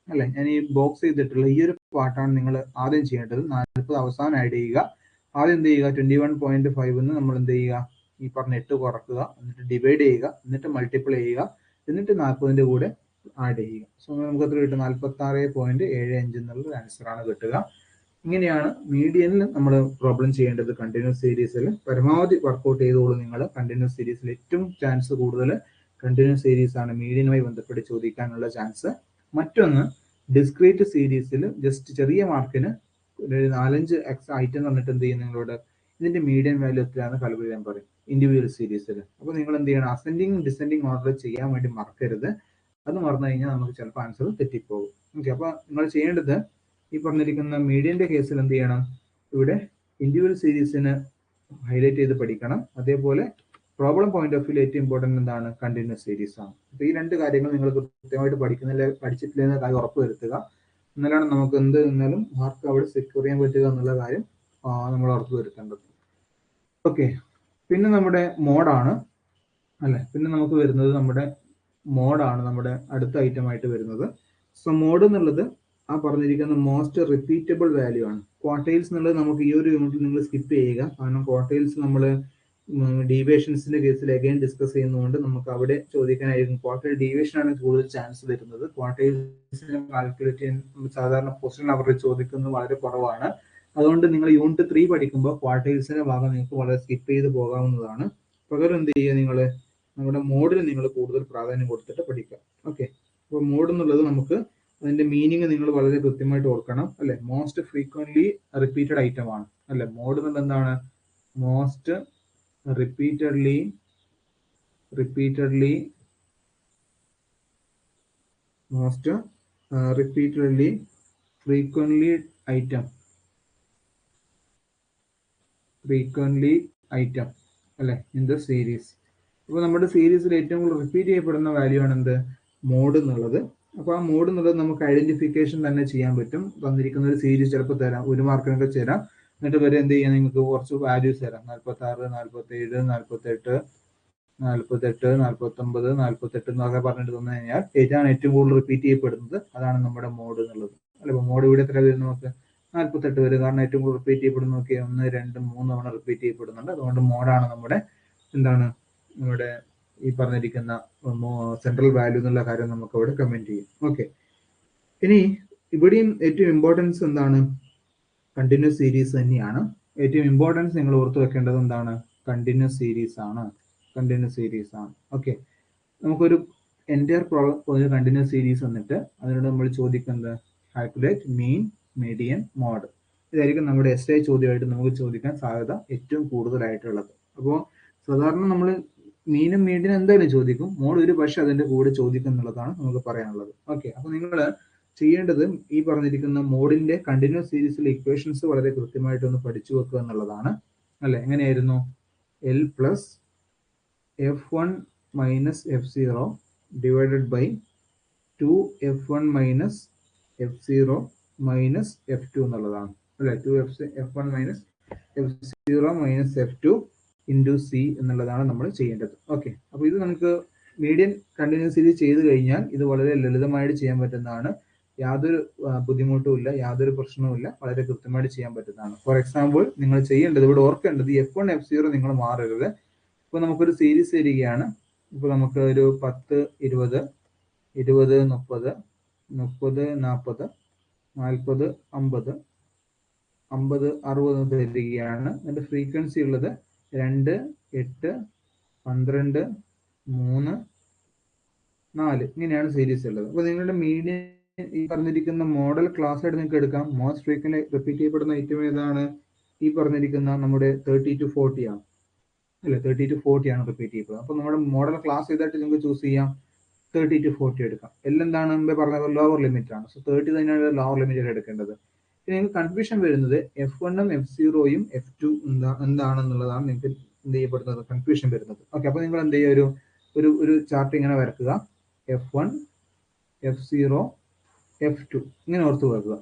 [SPEAKER 1] അല്ലെ, ഞാൻ ഈ ബോക്സ് ചെയ്തിട്ടുള്ള ഈ ഒരു പാർട്ടാണ് നിങ്ങൾ ആദ്യം ചെയ്യേണ്ടത്. 40 അവസാനം ആഡ് ചെയ്യുക. ആദ്യം എന്ത് ചെയ്യുക? 21.5 എന്ന് നമ്മൾ എന്ത് ചെയ്യുക? ഈ പറഞ്ഞ 8 കുറക്കുക, എന്നിട്ട് ഡിവൈഡ് ചെയ്യുക, എന്നിട്ട് മൾട്ടിപ്ലൈ ചെയ്യുക, എന്നിട്ട് 40ന്റെ കൂടെ ആഡ് ചെയ്യുക. സോ നമുക്ക് എത്ര കിട്ടും? 46.75 എന്നുള്ള ആൻസർ ആണ് കിട്ടുക. ഇങ്ങനെയാണ് മീഡിയനിൽ നമ്മൾ പ്രോബ്ലം ചെയ്യേണ്ടത്. കണ്ടിന്യൂസ് സീരീസിൽ പരമാവധി വർക്ക്ഔട്ട് ചെയ്തോളൂ നിങ്ങൾ. കണ്ടിന്യൂസ് സീരീസിൽ ഏറ്റവും ചാൻസ് കൂടുതൽ കണ്ടിന്യൂസ് സീരീസ് ആണ് മീഡിയനുമായി ബന്ധപ്പെട്ട് ചോദിക്കാനുള്ള ചാൻസ്. മറ്റൊന്ന് ഡിസ്ക്രീറ്റ് സീരീസിൽ ജസ്റ്റ് ചെറിയ മാർക്കിന് 4-5 ഐറ്റം തന്നിട്ട് എന്ത് ചെയ്യും? നിങ്ങളോട് ഇതിന്റെ മീഡിയൻ വാല്യൂ എത്രയാണ് കാൽക്കുലേറ്റ് പറയും ഇൻഡിവിജ്വൽ സീരീസിൽ. അപ്പോൾ നിങ്ങൾ എന്ത് ചെയ്യണം? അസെൻഡിങ് ഡിസെൻഡിങ് ഓർഡർ ചെയ്യാൻ വേണ്ടി മറക്കരുത്. അത് മറന്നു കഴിഞ്ഞാൽ നമുക്ക് ചിലപ്പോൾ ആൻസർ തെറ്റിപ്പോകും. ഓക്കെ, അപ്പോൾ നിങ്ങൾ ചെയ്യേണ്ടത് ഈ പറഞ്ഞിരിക്കുന്ന മീഡിയന്റെ കേസിൽ എന്ത് ചെയ്യണം? ഇവിടെ ഇൻഡിവിജ്വൽ സീരീസിന് ഹൈലൈറ്റ് ചെയ്ത് പഠിക്കണം. അതേപോലെ പ്രോബ്ലം പോയിന്റ് ഓഫ് വ്യൂ ഏറ്റവും ഇമ്പോർട്ടന്റ് എന്താണ്? കണ്ടിന്യൂസ് സീരീസ് ആണ്. അപ്പോൾ ഈ രണ്ട് കാര്യങ്ങൾ നിങ്ങൾ കൃത്യമായിട്ട് പഠിച്ചിട്ടില്ല എന്ന കാര്യം ഉറപ്പുവരുത്തുക. എന്നാലാണ് നമുക്ക് എന്ത് എന്നാലും മാർക്ക് അവിടെ സെക്യൂർ ചെയ്യാൻ പറ്റുക എന്നുള്ള കാര്യം നമ്മൾ ഉറപ്പുവരുത്തേണ്ടത്. ഓക്കെ, പിന്നെ നമ്മുടെ മോഡാണ്, അല്ലെ? പിന്നെ നമുക്ക് വരുന്നത് നമ്മുടെ മോഡാണ് നമ്മുടെ അടുത്ത ഐറ്റം ആയിട്ട് വരുന്നത്. സോ മോഡ് എന്നുള്ളത് ആ പറഞ്ഞിരിക്കുന്ന മോസ്റ്റ് റിപ്പീറ്റബിൾ വാല്യൂ ആണ്. ക്വാർട്ടൈൽസ് എന്നുള്ളത് നമുക്ക് ഈ ഒരു യൂണിറ്റിൽ നിങ്ങൾ സ്കിപ്പ് ചെയ്യുക. കാരണം ക്വാർട്ടൈൽസ് നമ്മൾ ഡീവിയേഷൻസിന്റെ കേസിൽ അഗൈൻ ഡിസ്കസ് ചെയ്യുന്നതുകൊണ്ട് നമുക്ക് അവിടെ ചോദിക്കാനായിരിക്കും. ക്വാർട്ടൈൽ ഡീവിയേഷൻ ആണ് കൂടുതൽ ചാൻസ് വരുന്നത്. ക്വാർട്ടൈൽസിനെ കാൽക്കുലേറ്റ് ചെയ്യാൻ സാധാരണ പൊസിഷൻ അവർ ചോദിക്കുന്നത് വളരെ കുറവാണ്. അതുകൊണ്ട് നിങ്ങൾ യൂണിറ്റ് 3 പഠിക്കുമ്പോൾ ക്വാർട്ടൈൽസിന്റെ ഭാഗം നിങ്ങൾക്ക് വളരെ സ്കിപ്പ് ചെയ്ത് പോകാവുന്നതാണ്. പകരം എന്ത് ചെയ്യുക? നിങ്ങൾ നമ്മുടെ മോഡിൽ നിങ്ങൾ കൂടുതൽ പ്രാധാന്യം കൊടുത്തിട്ട് പഠിക്കുക. ഓക്കെ, അപ്പോൾ മോഡ് എന്നുള്ളത് നമുക്ക് അതിന്റെ മീനിങ് നിങ്ങൾ വളരെ കൃത്യമായിട്ട് ഓർക്കണം, അല്ലെ? മോസ്റ്റ് ഫ്രീക്വന്റ്ലി റിപ്പീറ്റഡ് ഐറ്റം ആണ്, അല്ലെ? മോഡ് എന്നുള്ളത് എന്താണ്? Most repeatedly most repeatedly frequently item അല്ലെ ഇൻ ദ സീരീസ്. അപ്പോൾ നമ്മുടെ സീരീസിൽ ഏറ്റവും കൂടുതൽ റിപ്പീറ്റ് ചെയ്യപ്പെടുന്ന വാല്യൂ ആണ് എന്ത്? മോഡ് എന്നുള്ളത്. അപ്പോൾ ആ മോഡ് എന്നുള്ളത് നമുക്ക് ഐഡന്റിഫിക്കേഷൻ തന്നെ ചെയ്യാൻ പറ്റും. തന്നിരിക്കുന്ന ഒരു സീരീസ് ചിലപ്പോൾ തരാം, 1 മാർക്കിനൊക്കെ തരാം. എന്നിട്ട് വരെ എന്ത് ചെയ്യാം? നിങ്ങൾക്ക് കുറച്ച് വാല്യൂസ് തരാം. 46, 47, 48, 49, 48 എന്നൊക്കെ പറഞ്ഞിട്ട് തന്നു കഴിഞ്ഞാൽ ഏതാണ് ഏറ്റവും കൂടുതൽ റിപ്പീറ്റ് ചെയ്യപ്പെടുന്നത് അതാണ് നമ്മുടെ മോഡ് എന്നുള്ളത്, അല്ലെ? മോഡ് ഇവിടെ എത്ര വരും? നമുക്ക് 48 വരും. കാരണം ഏറ്റവും കൂടുതൽ റിപ്പീറ്റ് ചെയ്യപ്പെടുന്ന നോക്കി 1, 2, 3 തവണ റിപ്പീറ്റ് ചെയ്യപ്പെടുന്നുണ്ട്. അതുകൊണ്ട് മോഡാണ് നമ്മുടെ എന്താണ്? നമ്മുടെ ഈ പറഞ്ഞിരിക്കുന്ന സെൻട്രൽ വാല്യൂ എന്നുള്ള കാര്യം നമുക്ക് അവിടെ കമന്റ് ചെയ്യും. ഓക്കെ, ഇനി ഇവിടെയും ഏറ്റവും ഇമ്പോർട്ടൻസ് എന്താണ്? കണ്ടിന്യൂസ് സീരീസ് തന്നെയാണ്. ഏറ്റവും ഇമ്പോർട്ടൻസ് നിങ്ങൾ ഓർത്ത് വെക്കേണ്ടത് എന്താണ്? കണ്ടിന്യൂസ് സീരീസ് ആണ്. ഓക്കെ, നമുക്കൊരു എൻറ്റയർ പ്രോബ്ലം കണ്ടിന്യൂസ് സീരീസ് വന്നിട്ട് അതിനോട് നമ്മൾ ചോദിക്കുന്നത് കാൽക്കുലേറ്റ് മീൻ, മീഡിയൻ, മോഡ്. ഇതായിരിക്കും നമ്മുടെ SI ചോദ്യമായിട്ട് നമുക്ക് ചോദിക്കാൻ സാധ്യത ഏറ്റവും കൂടുതലായിട്ടുള്ളത്. അപ്പോൾ സാധാരണ നമ്മൾ മീനും മീഡിയനും എന്തായാലും ചോദിക്കും. മോഡ് ഒരു പക്ഷെ അതിന്റെ കൂടെ ചോദിക്കും എന്നുള്ളതാണ് നമുക്ക് പറയാനുള്ളത്. ഓക്കെ, അപ്പൊ നിങ്ങൾ ചെയ്യേണ്ടത് ഈ പറഞ്ഞിരിക്കുന്ന മോഡിന്റെ കണ്ടിന്യൂസ് സീരീസിലെ ഇക്വേഷൻസ് വളരെ കൃത്യമായിട്ട് ഒന്ന് പഠിച്ചു വെക്കുക എന്നുള്ളതാണ്, അല്ലെ? എങ്ങനെയായിരുന്നു? L plus F1 minus F0 divided by 2F1 minus F0 minus F2 എന്നുള്ളതാണ്, അല്ലെ? 2F1 minus F0 minus F2 into C എന്നുള്ളതാണ് നമ്മൾ ചെയ്യേണ്ടത്. ഓക്കെ, അപ്പൊ ഇത് നമുക്ക് മീഡിയൻ കണ്ടിന്യൂസ് സീരീസ് ചെയ്ത് കഴിഞ്ഞാൽ ഇത് വളരെ ലളിതമായിട്ട് ചെയ്യാൻ പറ്റുന്നതാണ്. യാതൊരു ബുദ്ധിമുട്ടും ഇല്ല, യാതൊരു പ്രശ്നവുമില്ല, വളരെ കൃത്യമായിട്ട് ചെയ്യാൻ പറ്റുന്നതാണ്. ഫോർ എക്സാമ്പിൾ നിങ്ങൾ ചെയ്യേണ്ടത്, ഇവിടെ ഓർക്കേണ്ടത് F1 F0 നിങ്ങൾ മാറരുത്. ഇപ്പൊ നമുക്കൊരു സീരീസ് വരികയാണ്. ഇപ്പൊ നമുക്ക് ഒരു 10 20 20 30 30 40 40 50 50 60 തരികയാണ്. അതിന്റെ ഫ്രീക്വൻസി ഉള്ളത് 2 8 12 3 4 ഇങ്ങനെയാണ് സീരീസ് ഉള്ളത്. അപ്പൊ നിങ്ങളുടെ മീഡിയൻ ഈ പറഞ്ഞിരിക്കുന്ന മോഡൽ ക്ലാസ് ആയിട്ട് നിങ്ങൾക്ക് എടുക്കാം. മോസ്റ്റ് ഫ്രീക്വന്റ് റിപ്പീറ്റ് ചെയ്യപ്പെടുന്ന ഐറ്റം ഏതാണ്? ഈ പറഞ്ഞിരിക്കുന്ന നമ്മുടെ 30 to 40 ആണ് അല്ലെ, 30 to 40 ആണ് റിപ്പീറ്റ് ചെയ്യപ്പെടുന്നത്. അപ്പൊ നമ്മുടെ മോഡൽ ക്ലാസ് ഏതായിട്ട് നിങ്ങൾക്ക് ചൂസ് ചെയ്യാം, 30 to 40 എടുക്കാം. എന്താണ് മുമ്പേ പറഞ്ഞ ലോവർ ലിമിറ്റ് ആണ്. സോ 30 തന്നെയാണ് ലോവർ ലിമിറ്റ് എടുക്കേണ്ടത്. ഇനി നിങ്ങൾക്ക് കൺഫ്യൂഷൻ വരുന്നത് F1 F0 F2 എന്താണെന്നുള്ളതാണ് നിങ്ങൾക്ക് എന്ത് ചെയ്യപ്പെടുന്നത്, കൺഫ്യൂഷൻ വരുന്നത്. ഓക്കെ, അപ്പൊ നിങ്ങൾ എന്ത് ചെയ്യുക, ഒരു ചാർട്ട് ഇങ്ങനെ വരക്കുക. F1 F0 F2 ഇങ്ങനെ ഓർത്ത് വെക്കുക.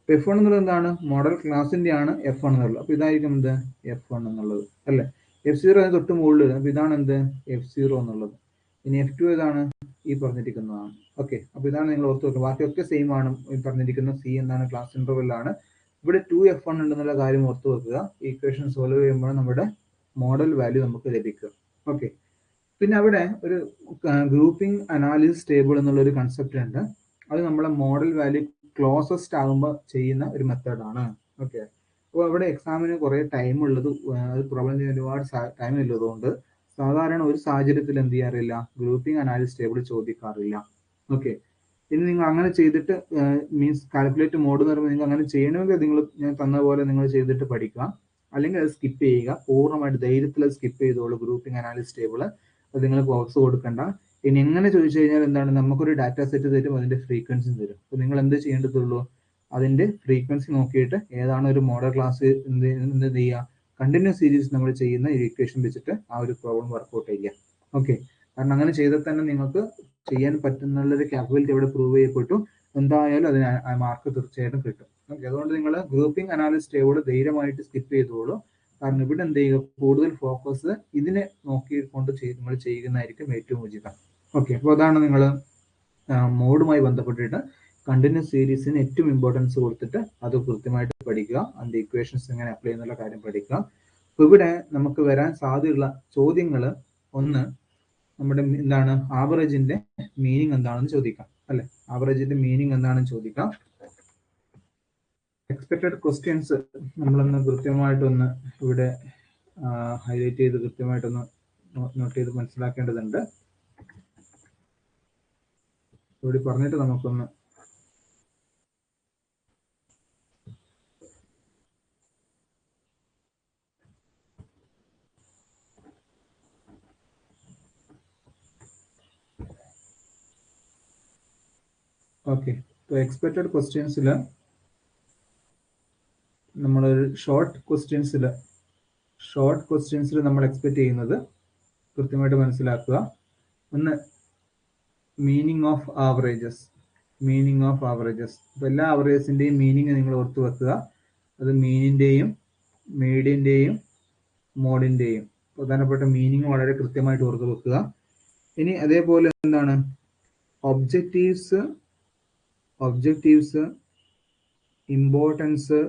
[SPEAKER 1] F1 എന്നുള്ളത് എന്താണ്, മോഡൽ ക്ലാസിന്റെ ആണ് F1 എന്നുള്ളത്. അപ്പൊ ഇതായിരിക്കും എന്ത്, F1 എന്നുള്ളത് അല്ലെ. F0 അതിന് തൊട്ട് മുകളിൽ, അപ്പൊ ഇതാണ് എന്ത്, F0 എന്നുള്ളത്. ഇനി F2 ഏതാണ്, ഈ പറഞ്ഞിരിക്കുന്നതാണ്. ഓക്കെ, അപ്പൊ ഇതാണ് നിങ്ങൾ ഓർത്ത് വെക്കുക. ബാക്കിയൊക്കെ സെയിം ആണ്. ഈ പറഞ്ഞിരിക്കുന്ന C എന്താണ്, ക്ലാസ് ഇന്റർവെൽ ആണ്. ഇവിടെ 2F1 ഉണ്ടെന്നുള്ള കാര്യം ഓർത്ത് വെക്കുക. ഈക്വേഷൻ സോൾവ് ചെയ്യുമ്പോൾ നമ്മുടെ മോഡൽ വാല്യൂ നമുക്ക് ലഭിക്കും. ഓക്കെ, പിന്നെ അവിടെ ഒരു ഗ്രൂപ്പിംഗ് അനാലിസിസ് ടേബിൾ എന്നുള്ള ഒരു കൺസെപ്റ്റ് ഉണ്ട്. അത് നമ്മളെ മോഡൽ വാല്യൂ ക്ലോസസ്റ്റ് ആകുമ്പോൾ ചെയ്യുന്ന ഒരു മെത്തേഡാണ്. ഓക്കെ, അപ്പോൾ അവിടെ എക്സാമിന് കുറേ ടൈം ഉള്ളത്, അത് പ്രോബ്ലം ചെയ്യാൻ ഒരുപാട് ടൈം ഉള്ളതുകൊണ്ട് സാധാരണ ഒരു സാഹചര്യത്തിൽ എന്ത് ചെയ്യാറില്ല, ഗ്രൂപ്പിംഗ് അനാലിസിസ് ടേബിൾ ചോദിക്കാറില്ല. ഓക്കെ, ഇനി നിങ്ങൾ അങ്ങനെ ചെയ്തിട്ട് മീൻസ് കാൽക്കുലേറ്റ് മോഡ് എന്ന് പറയുമ്പോൾ നിങ്ങൾ അങ്ങനെ ചെയ്യണമെങ്കിൽ നിങ്ങൾ ഞാൻ തന്ന പോലെ നിങ്ങൾ ചെയ്തിട്ട് പഠിക്കുക. അല്ലെങ്കിൽ അത് സ്കിപ്പ് ചെയ്യുക, പൂർണ്ണമായിട്ട് ധൈര്യത്തിൽ അത് സ്കിപ്പ് ചെയ്തോളൂ. ഗ്രൂപ്പിംഗ് അനാലിസിസ് ടേബിൾ അത് നിങ്ങൾ ബോക്സ് കൊടുക്കണ്ട. ഇനി എങ്ങനെ ചോദിച്ചു കഴിഞ്ഞാൽ എന്താണ്, നമുക്കൊരു ഡാറ്റ സെറ്റ് തരും, അതിന്റെ ഫ്രീക്വൻസി തരും. അപ്പൊ നിങ്ങൾ എന്ത് ചെയ്യേണ്ടതുള്ളൂ, അതിന്റെ ഫ്രീക്വൻസി നോക്കിയിട്ട് ഏതാണ് ഒരു മോഡൽ ക്ലാസ് എന്ത് ചെയ്യുക, കണ്ടിന്യൂസ് സീരീസ് നമ്മൾ ചെയ്യുന്ന ഇക്വേഷൻ വെച്ചിട്ട് ആ ഒരു പ്രോബ്ലം വർക്ക്ഔട്ട് ചെയ്യുക. ഓക്കെ, കാരണം അങ്ങനെ ചെയ്താൽ തന്നെ നിങ്ങൾക്ക് ചെയ്യാൻ പറ്റുന്നുള്ളൊരു കാപ്പബിലിറ്റി ഇവിടെ പ്രൂവ് ചെയ്യപ്പെട്ടു. എന്തായാലും അതിന് മാർക്ക് തീർച്ചയായിട്ടും കിട്ടും. ഓക്കെ, അതുകൊണ്ട് നിങ്ങൾ ഗ്രൂപ്പിംഗ് അനാലിസിസ് ടേബിൾ ധൈര്യമായിട്ട് സ്കിപ്പ് ചെയ്തോളൂ. കാരണം ഇവിടെ എന്ത് ചെയ്യുക, കൂടുതൽ ഫോക്കസ് ഇതിനെ നോക്കിക്കൊണ്ട് നിങ്ങൾ ചെയ്യുന്നതായിരിക്കും ഏറ്റവും ഉചിതം. ഓക്കെ, അപ്പോൾ അതാണ് നിങ്ങൾ മോഡുമായി ബന്ധപ്പെട്ടിട്ട് കണ്ടിന്യൂസ് സീരീസിന് ഏറ്റവും ഇമ്പോർട്ടൻസ് കൊടുത്തിട്ട് അത് കൃത്യമായിട്ട് പഠിക്കുക. അതിന്റെ ഇക്വേഷൻസ് എങ്ങനെ അപ്ലൈ ചെയ്യുന്നുള്ള കാര്യം പഠിക്കുക. അപ്പൊ ഇവിടെ നമുക്ക് വരാൻ സാധ്യതയുള്ള ചോദ്യങ്ങൾ, ഒന്ന് നമ്മുടെ എന്താണ് ആവറേജിന്റെ മീനിങ് എന്താണെന്ന് ചോദിക്കാം അല്ലെ. ആവറേജിന്റെ മീനിങ് എന്താണെന്ന് ചോദിക്കാം. എക്സ്പെക്റ്റഡ് ക്വസ്റ്റ്യൻസ് നമ്മളൊന്ന് കൃത്യമായിട്ടൊന്ന് ഇവിടെ ഹൈലൈറ്റ് ചെയ്ത് കൃത്യമായിട്ടൊന്ന് നോട്ട് ചെയ്ത് മനസ്സിലാക്കേണ്ടതുണ്ട്. ഇവിടെ പറഞ്ഞിട്ട് നമുക്കൊന്ന് ഓക്കെ, ഇപ്പോൾ എക്സ്പെക്റ്റഡ് ക്വസ്റ്റ്യൻസിൽ നമ്മളൊരു ഷോർട്ട് ക്വസ്റ്റ്യൻസിൽ നമ്മൾ എക്സ്പെക്ട് ചെയ്യുന്നത് കൃത്യമായിട്ട് മനസ്സിലാക്കുക. ഒന്ന് മീനിങ് ഓഫ് ആവറേജസ്. അപ്പോൾ എല്ലാ ആവറേജസിന്റെയും മീനിങ് നിങ്ങൾ ഓർത്ത് വെക്കുക. അത് മീനിന്റെയും മീഡിയന്റെയും മോഡിന്റെയും പ്രധാനപ്പെട്ട മീനിങ് വളരെ കൃത്യമായിട്ട് ഓർത്ത് വെക്കുക. ഇനി അതേപോലെ എന്താണ് ഒബ്ജക്റ്റീവ്സ്, ഇമ്പോർട്ടൻസ്,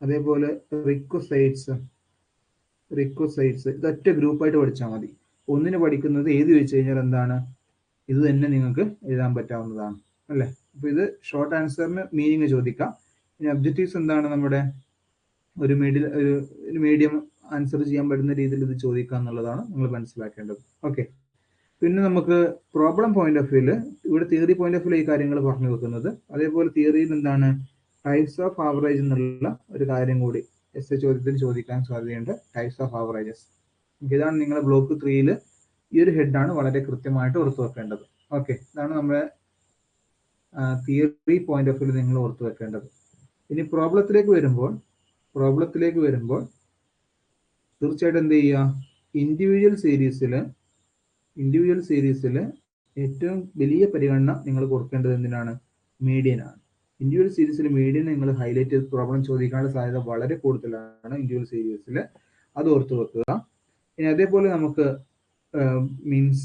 [SPEAKER 1] അതേപോലെ റിക്വസൈറ്റ്സ് ഇതൊറ്റ ഗ്രൂപ്പായിട്ട് പഠിച്ചാൽ മതി. ഒന്നിന് പഠിക്കുന്നത് ഏത് ചോദിച്ചു കഴിഞ്ഞാൽ എന്താണ്, ഇത് തന്നെ നിങ്ങൾക്ക് എഴുതാൻ പറ്റാവുന്നതാണ് അല്ലേ. അപ്പൊ ഇത് ഷോർട്ട് ആൻസറിന് മീനിങ് ചോദിക്കാം. ഇനി ഒബ്ജക്റ്റീവ്സ് എന്താണ്, നമ്മുടെ ഒരു മീഡിയം ആൻസർ ചെയ്യാൻ പറ്റുന്ന രീതിയിൽ ഇത് ചോദിക്കുക എന്നുള്ളതാണ് നിങ്ങൾ മനസ്സിലാക്കേണ്ടത്. ഓക്കെ, പിന്നെ നമുക്ക് പ്രോബ്ലം പോയിന്റ് ഓഫ് വ്യൂല്, ഇവിടെ തിയറി പോയിന്റ് ഓഫ് വ്യൂ ഈ കാര്യങ്ങൾ പറഞ്ഞു വെക്കുന്നത്. അതേപോലെ തിയറിയിൽ എന്താണ് ടൈപ്സ് ഓഫ് ആവറേജ് എന്നുള്ള ഒരു കാര്യം കൂടി എസ് എ ചോദ്യത്തിൽ ചോദിക്കാൻ സാധ്യതയുണ്ട്. Types of averages. ഇതാണ് നിങ്ങളുടെ ബ്ലോക്ക് 3 ഈ ഒരു ഹെഡാണ് വളരെ കൃത്യമായിട്ട് ഓർത്ത് വെക്കേണ്ടത്. ഓക്കെ, ഇതാണ് നമ്മുടെ തിയറി പോയിന്റ് ഓഫ് വ്യൂ നിങ്ങൾ ഓർത്ത് വെക്കേണ്ടത്. ഇനി പ്രോബ്ലത്തിലേക്ക് വരുമ്പോൾ തീർച്ചയായിട്ടും എന്ത് ചെയ്യുക, ഇൻഡിവിജ്വൽ സീരീസിൽ ഏറ്റവും വലിയ പരിഗണന നിങ്ങൾ കൊടുക്കേണ്ടത് എന്തിനാണ്, മീഡിയൻ ആണ്. ഇൻഡിവിജ്വൽ സീരീസിൽ മീഡിയൻ നിങ്ങൾ ഹൈലൈറ്റ് ചെയ്ത് പ്രോബ്ലം ചോദിക്കാനുള്ള സാധ്യത വളരെ കൂടുതലാണ് ഇൻഡിവിജ്വൽ സീരീസിൽ. അത് ഓർത്ത് വെക്കുക. ഇനി അതേപോലെ നമുക്ക് മീൻസ്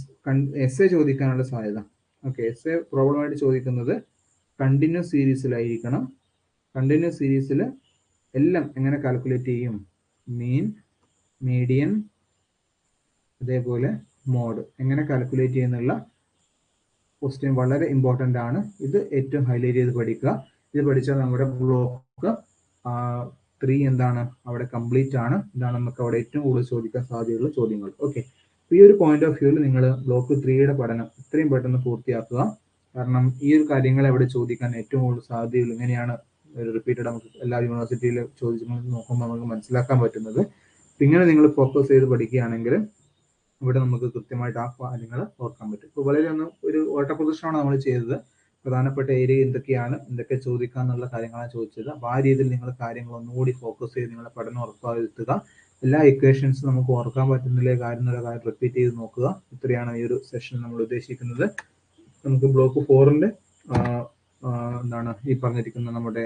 [SPEAKER 1] എസ് എ ചോദിക്കാനുള്ള സാധ്യത. ഓക്കെ, എസ് എ പ്രോബ്ലമായിട്ട് ചോദിക്കുന്നത് കണ്ടിന്യൂസ് സീരീസിലായിരിക്കണം. കണ്ടിന്യൂസ് സീരീസിൽ എല്ലാം എങ്ങനെ കാൽക്കുലേറ്റ് ചെയ്യും? മീൻ, മീഡിയൻ, അതേപോലെ മോഡ് എങ്ങനെ കാൽക്കുലേറ്റ് ചെയ്യുന്നുള്ള ക്വസ്റ്റ്യൻ വളരെ ഇമ്പോർട്ടൻ്റ് ആണ്. ഇത് ഏറ്റവും ഹൈലൈറ്റ് ചെയ്ത് പഠിക്കുക. ഇത് പഠിച്ചാൽ നമ്മുടെ ബ്ലോക്ക് 3 എന്താണ് അവിടെ കംപ്ലീറ്റ് ആണ്. ഇതാണ് നമുക്ക് അവിടെ ഏറ്റവും കൂടുതൽ ചോദിക്കാൻ സാധ്യതയുള്ള ചോദ്യങ്ങൾ. ഓക്കെ, ഈ ഒരു പോയിന്റ് ഓഫ് വ്യൂവിൽ നിങ്ങൾ ബ്ലോക്ക് 3യുടെ പഠനം എത്രയും പെട്ടെന്ന് പൂർത്തിയാക്കുക. കാരണം ഈ ഒരു കാര്യങ്ങൾ അവിടെ ചോദിക്കാൻ ഏറ്റവും കൂടുതൽ സാധ്യതയുള്ള ഇങ്ങനെയാണ് റിപ്പീറ്റഡ് നമുക്ക് എല്ലാ യൂണിവേഴ്സിറ്റിയിലും ചോദിച്ചു നോക്കുമ്പോൾ നമുക്ക് മനസ്സിലാക്കാൻ പറ്റുന്നത്. ഇങ്ങനെ നിങ്ങൾ ഫോക്കസ് ചെയ്ത് പഠിക്കുകയാണെങ്കിൽ ഇവിടെ നമുക്ക് കൃത്യമായിട്ട് ആ കാര്യങ്ങൾ ഓർക്കാൻ പറ്റും. ഇപ്പോൾ വളരെ ഒരു ഓട്ടപ്രദർശനമാണ് നമ്മൾ ചെയ്തത്. പ്രധാനപ്പെട്ട ഏരിയ എന്തൊക്കെ ചോദിക്കുക എന്നുള്ള കാര്യങ്ങളാണ് ചോദിച്ചത്. അപ്പോൾ ആ രീതിയിൽ നിങ്ങൾ കാര്യങ്ങൾ ഒന്നുകൂടി ഫോക്കസ് ചെയ്ത് നിങ്ങളുടെ പഠനം ഉറപ്പുവരുത്തുക. എല്ലാ ഇക്വേഷൻസും നമുക്ക് ഓർക്കാൻ പറ്റുന്നില്ലേ കാര്യം റിപ്പീറ്റ് ചെയ്ത് നോക്കുക. ഇത്രയാണ് ഈ ഒരു സെഷൻ നമ്മൾ ഉദ്ദേശിക്കുന്നത്. നമുക്ക് ബ്ലോക്ക് 4ന്റെ എന്താണ് ഈ പറഞ്ഞിരിക്കുന്ന നമ്മുടെ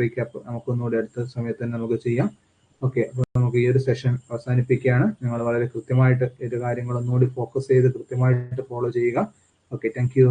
[SPEAKER 1] റീക്യാപ്പ് നമുക്കൊന്നുകൂടി അടുത്ത സമയത്ത് തന്നെ നമുക്ക് ചെയ്യാം. ഓക്കെ, അപ്പോൾ നമുക്ക് ഈ ഒരു സെഷൻ അവസാനിപ്പിക്കുകയാണ്. നിങ്ങൾ വളരെ കൃത്യമായിട്ട് ഇത് കാര്യങ്ങൾ ഒന്നുകൂടി ഫോക്കസ് ചെയ്ത് കൃത്യമായിട്ട് ഫോളോ ചെയ്യുക. Okay, thank you.